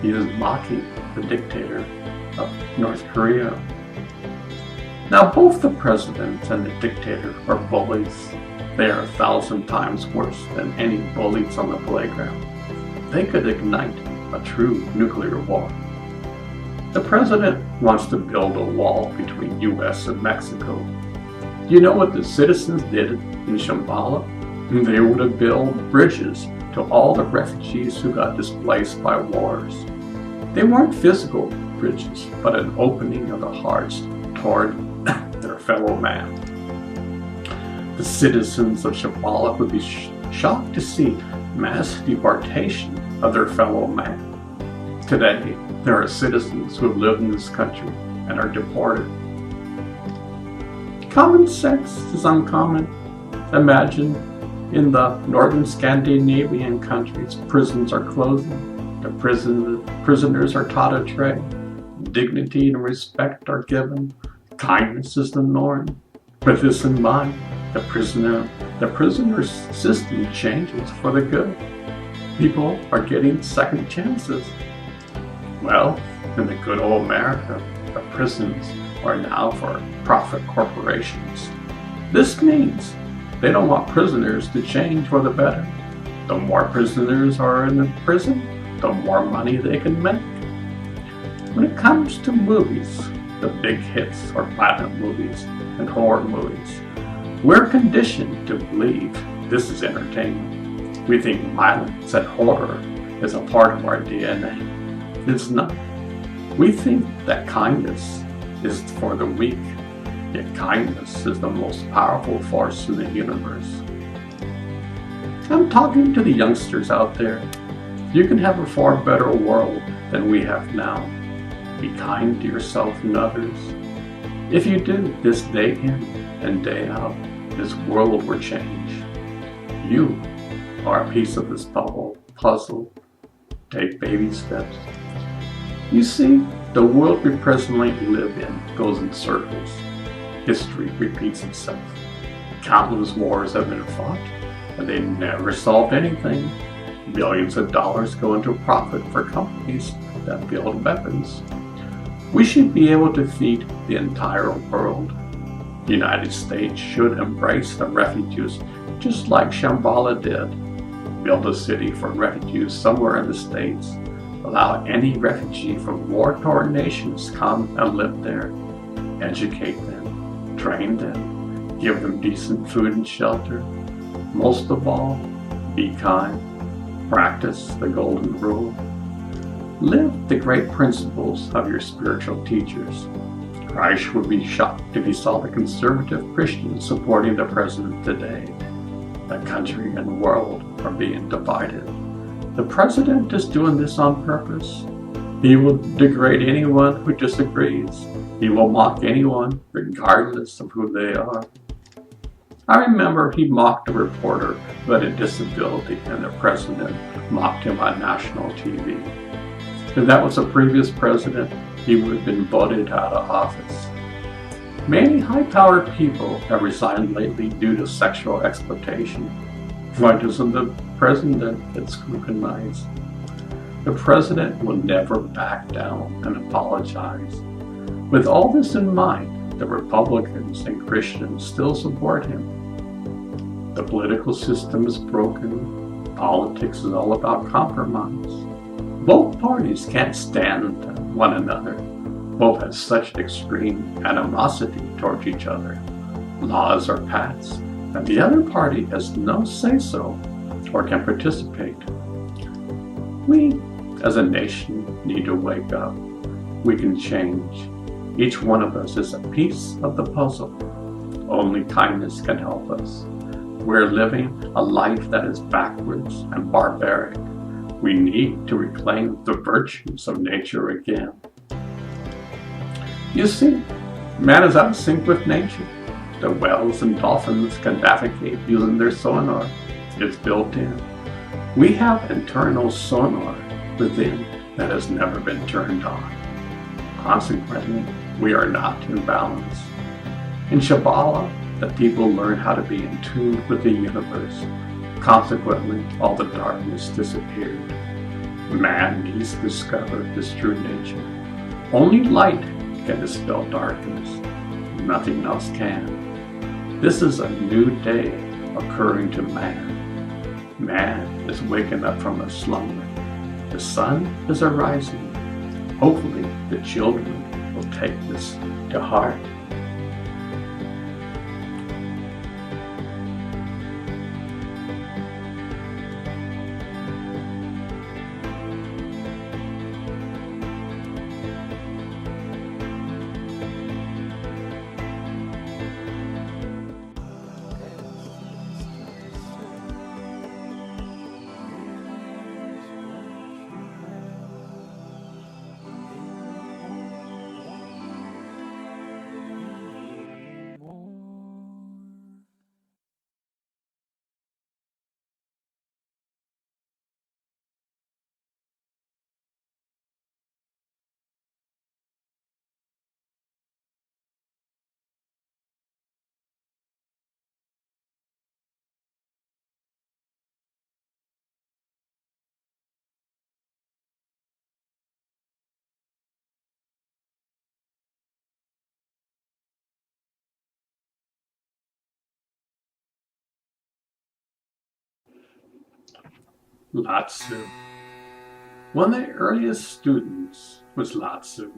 Speaker 1: He is mocking the dictator of North Korea. Now, both the president and the dictator are bullies. They are 1,000 times worse than any bullies on the playground. They could ignite a true nuclear war. The president wants to build a wall between US and Mexico. Do you know what the citizens did in Shambhala? They would have built bridges to all the refugees who got displaced by wars. They weren't physical bridges, but an opening of the hearts toward their fellow man. The citizens of Shambhala would be shocked to see mass deportation of their fellow man. Today, there are citizens who have lived in this country and are deported. Common sense is uncommon. Imagine in the northern Scandinavian countries, prisons are closing. The prisoners are taught a trade. Dignity and respect are given. Kindness is the norm. With this in mind, the prisoner's system changes for the good. People are getting second chances. Well, in the good old America, the prisons are now for profit corporations. This means they don't want prisoners to change for the better. The more prisoners are in the prison, the more money they can make. When it comes to movies, the big hits are platinum movies and horror movies, we're conditioned to believe this is entertainment. We think violence and horror is a part of our DNA. It's not. We think that kindness is for the weak, yet kindness is the most powerful force in the universe. I'm talking to the youngsters out there. You can have a far better world than we have now. Be kind to yourself and others. If you do this day in and day out, this world will change. You are a piece of this puzzle. Take baby steps. You see, the world we presently live in goes in circles. History repeats itself. Countless wars have been fought, and they never solved anything. Billions of dollars go into profit for companies that build weapons. We should be able to feed the entire world. The United States should embrace the refugees just like Shambhala did. Build a city for refugees somewhere in the States. Allow any refugee from war-torn nations come and live there. Educate them, train them, give them decent food and shelter. Most of all, be kind. Practice the golden rule. Live the great principles of your spiritual teachers. Christ would be shocked if he saw the conservative Christians supporting the president today. The country and the world are being divided. The president is doing this on purpose. He will degrade anyone who disagrees. He will mock anyone, regardless of who they are. I remember he mocked a reporter who had a disability, and the president mocked him on national TV. If that was a previous president, he would have been voted out of office. Many high-powered people have resigned lately due to sexual exploitation. Why doesn't the president get scrutinized? The president will never back down and apologize. With all this in mind, the Republicans and Christians still support him. The political system is broken. Politics is all about compromise. Both parties can't stand one another. Both have such extreme animosity towards each other. Laws are passed, and the other party has no say-so or can participate. We, as a nation, need to wake up. We can change. Each one of us is a piece of the puzzle. Only kindness can help us. We're living a life that is backwards and barbaric. We need to reclaim the virtues of nature again. You see, man is out of sync with nature. The whales and dolphins can navigate using their sonar. It's built in. We have internal sonar within that has never been turned on. Consequently, we are not in balance. In Shambhala, the people learn how to be in tune with the universe. Consequently, all the darkness disappeared. Man needs to discover his true nature. Only light can dispel darkness. Nothing else can. This is a new day occurring to man. Man is waking up from a slumber. The sun is arising. Hopefully, the children will take this to heart. Lao-Tzu. One of the earliest students was Lao-Tzu.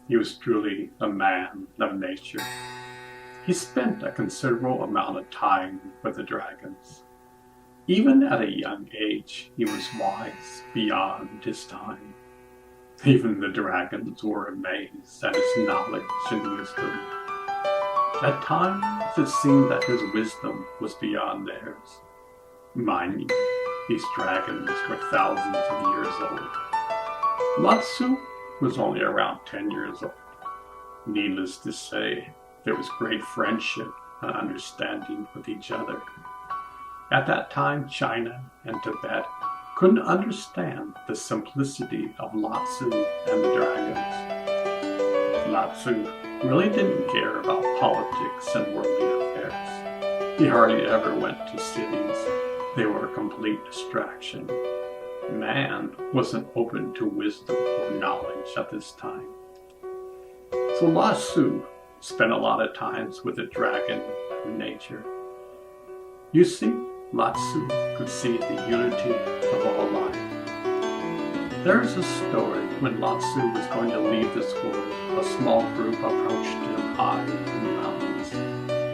Speaker 1: He was truly a man of nature. He spent a considerable amount of time with the dragons. Even at a young age, he was wise beyond his time. Even the dragons were amazed at his knowledge and wisdom. At times, it seemed that his wisdom was beyond theirs. Mind you, these dragons were thousands of years old. Lao-Tzu was only around 10 years old. Needless to say, there was great friendship and understanding with each other. At that time, China and Tibet couldn't understand the simplicity of Lao-Tzu and the dragons. Lao-Tzu really didn't care about politics and worldly affairs. He hardly ever went to cities. They were a complete distraction. Man wasn't open to wisdom or knowledge at this time. So Lao-Tzu spent a lot of times with the dragon of nature. You see, Lao-Tzu could see the unity of all life. There is a story when Lao-Tzu was going to leave this world, a small group approached him high in the mountains.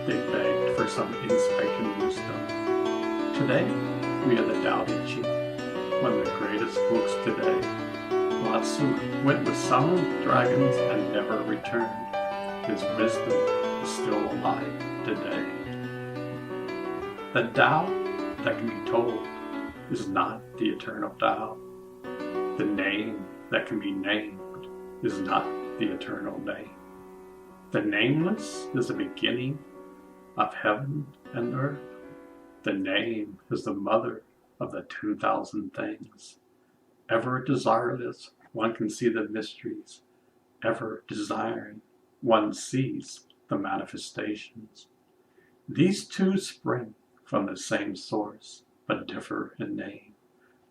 Speaker 1: They begged for some insight and wisdom. Today, we are the Tao Te Ching, one of the greatest books today. Lao-Tzu went with some dragons and never returned. His wisdom is still alive today. The Tao that can be told is not the eternal Tao. The name that can be named is not the eternal name. The nameless is the beginning of heaven and earth. The name is the mother of the 10,000 things. Ever desireless, one can see the mysteries. Ever desiring, one sees the manifestations. These two spring from the same source, but differ in name.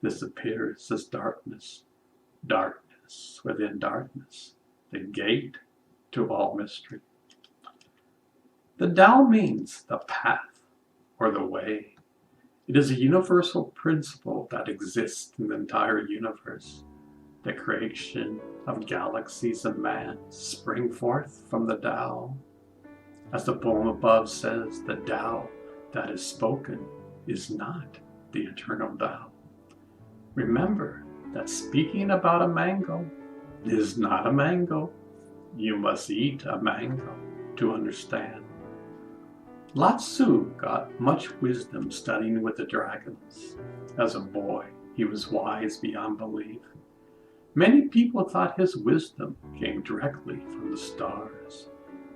Speaker 1: This appears as darkness, darkness within darkness, the gate to all mystery. The Tao means the path or the way. It is a universal principle that exists in the entire universe. The creation of galaxies and man spring forth from the Tao. As the poem above says, the Tao that is spoken is not the eternal Tao. Remember that speaking about a mango is not a mango. You must eat a mango to understand. Lao-Tzu got much wisdom studying with the dragons. As a boy, he was wise beyond belief. Many people thought his wisdom came directly from the stars.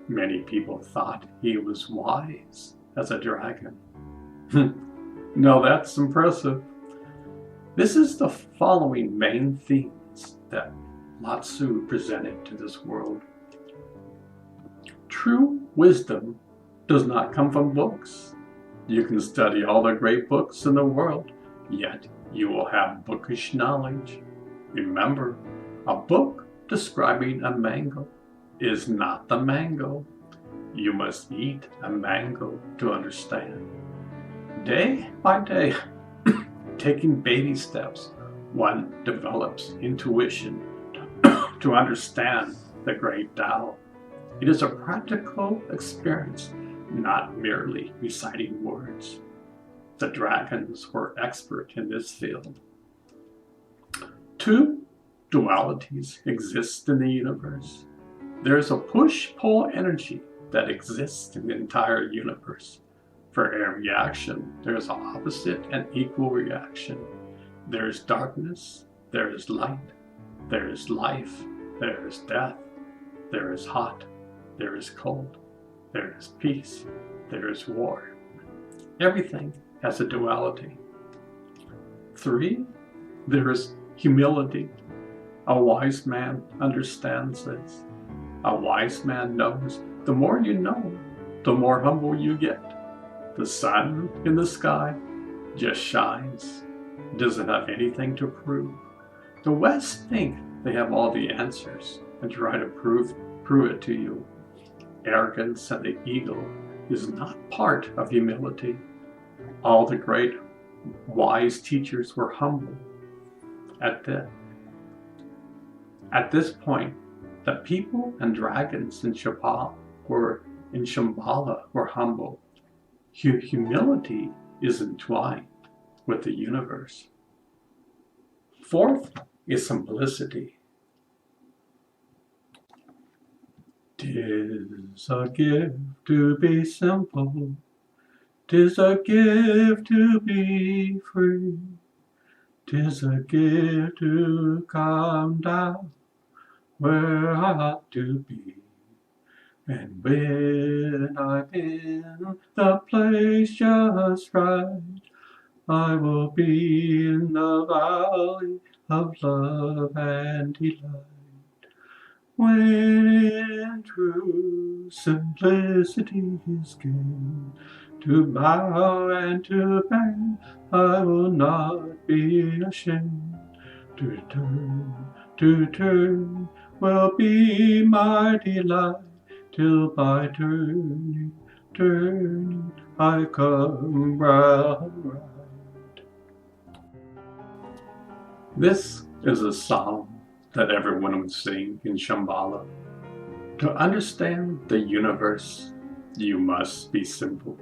Speaker 1: Many people thought he was wise as a dragon. Now that's impressive. This is the following main themes that Lao-Tzu presented to this world. True wisdom does not come from books. You can study all the great books in the world, yet you will have bookish knowledge. Remember, a book describing a mango is not the mango. You must eat a mango to understand. Day by day, taking baby steps, one develops intuition to understand the great Tao. It is a practical experience, not merely reciting words. The dragons were expert in this field. Two dualities exist in the universe. There is a push-pull energy that exists in the entire universe. For every action, there is an opposite and equal reaction. There is darkness, there is light, there is life, there is death, there is hot, there is cold, there is peace, there is war. Everything has a duality. 3, there is humility. A wise man understands this. A wise man knows the more you know, the more humble you get. The sun in the sky just shines. It doesn't have anything to prove. The West think they have all the answers and try to prove it to you. Arrogance and the ego is not part of humility. All the great wise teachers were humble. At this point, the people and dragons in Shambhala were humble. Humility is entwined with the universe. Fourth is simplicity. 'Tis a gift to be simple, 'tis a gift to be free, 'tis a gift to come down where I ought to be. And when I'm in the place just right, I will be in the valley of love and delight. When true simplicity is gained, to bow and to bend, I will not be ashamed. To turn will be my delight, till by turning, I come round. This is a song that everyone would sing in Shambhala. To understand the universe, you must be simple.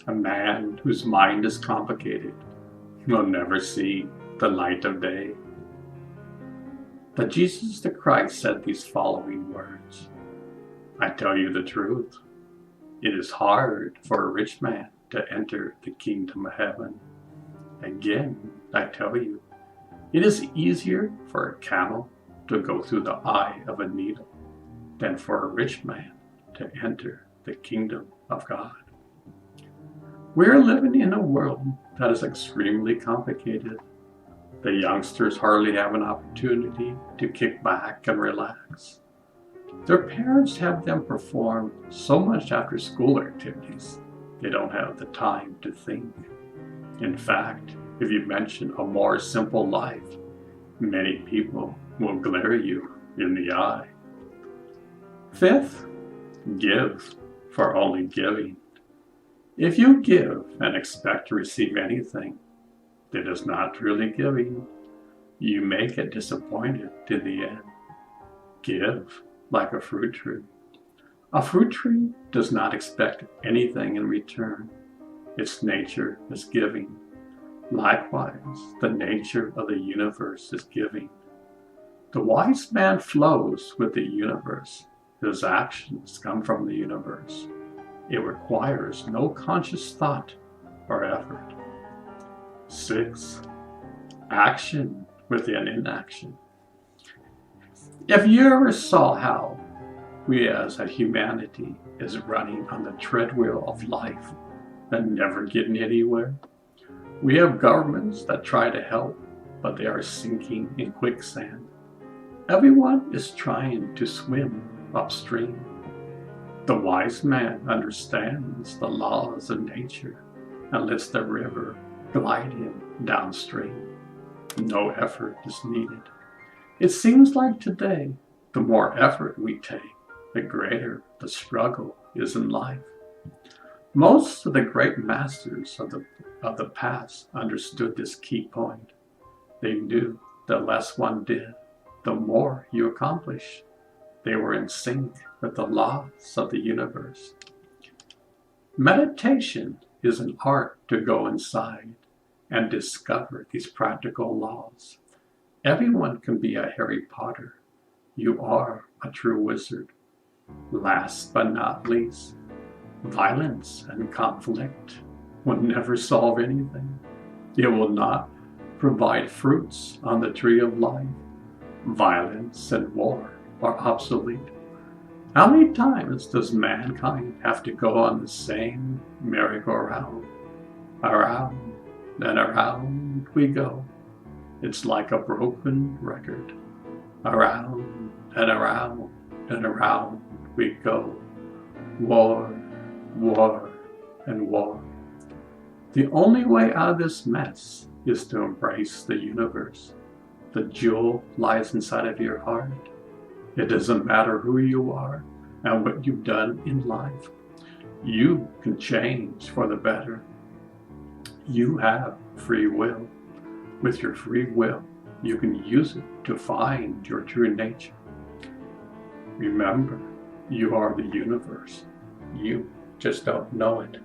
Speaker 1: A man whose mind is complicated will never see the light of day. But Jesus the Christ said these following words: I tell you the truth, it is hard for a rich man to enter the kingdom of heaven. Again, I tell you, it is easier for a camel to go through the eye of a needle than for a rich man to enter the kingdom of God. We are living in a world that is extremely complicated. The youngsters hardly have an opportunity to kick back and relax. Their parents have them perform so much after school activities, they don't have the time to think. In fact, if you mention a more simple life, many people will glare you in the eye. Fifth, give for only giving. If you give and expect to receive anything, that is not truly giving. You may get disappointed in the end. Give like a fruit tree. A fruit tree does not expect anything in return. Its nature is giving. Likewise, the nature of the universe is giving. The wise man flows with the universe. His actions come from the universe. It requires no conscious thought or effort. 6. Action within inaction. If you ever saw how we as a humanity is running on the treadwheel of life and never getting anywhere, we have governments that try to help, but they are sinking in quicksand. Everyone is trying to swim upstream. The wise man understands the laws of nature and lets the river glide him downstream. No effort is needed. It seems like today, the more effort we take, the greater the struggle is in life. Most of the great masters of the past understood this key point. They knew the less one did, the more you accomplish. They were in sync with the laws of the universe. Meditation is an art to go inside and discover these practical laws. Everyone can be a Harry Potter. You are a true wizard. Last but not least, violence and conflict will never solve anything. It will not provide fruits on the tree of life. Violence and war are obsolete. How many times does mankind have to go on the same merry-go-round? Around and around we go. It's like a broken record. Around and around and around we go. War, war, and war. The only way out of this mess is to embrace the universe. The jewel lies inside of your heart. It doesn't matter who you are and what you've done in life. You can change for the better. You have free will. With your free will, you can use it to find your true nature. Remember, you are the universe. You just don't know it.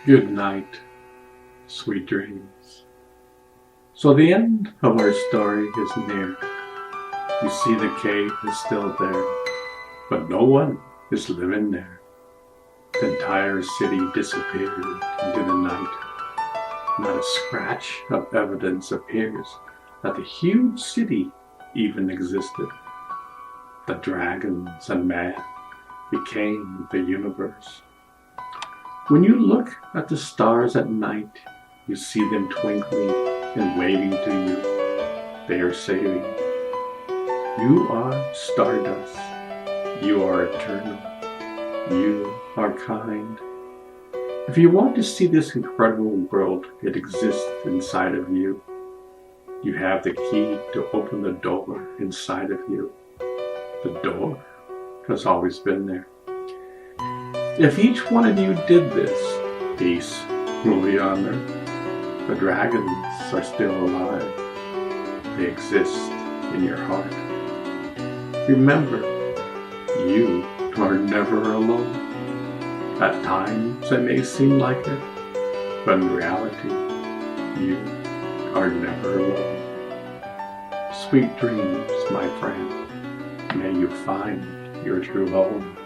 Speaker 1: Good night, sweet dreams. So the end of our story is near. You see the cave is still there, but no one is living there. The entire city disappeared into the night. Not a scratch of evidence appears that the huge city even existed. The dragons and man became the universe. When you look at the stars at night, you see them twinkling and waving to you. They are saying, "You are stardust. You are eternal. You are kind." If you want to see this incredible world, it exists inside of you. You have the key to open the door inside of you. The door has always been there. If each one of you did this, peace will be on earth. The dragons are still alive. They exist in your heart. Remember, you are never alone. At times it may seem like it, but in reality, you are never alone. Sweet dreams, my friend. May you find your true home.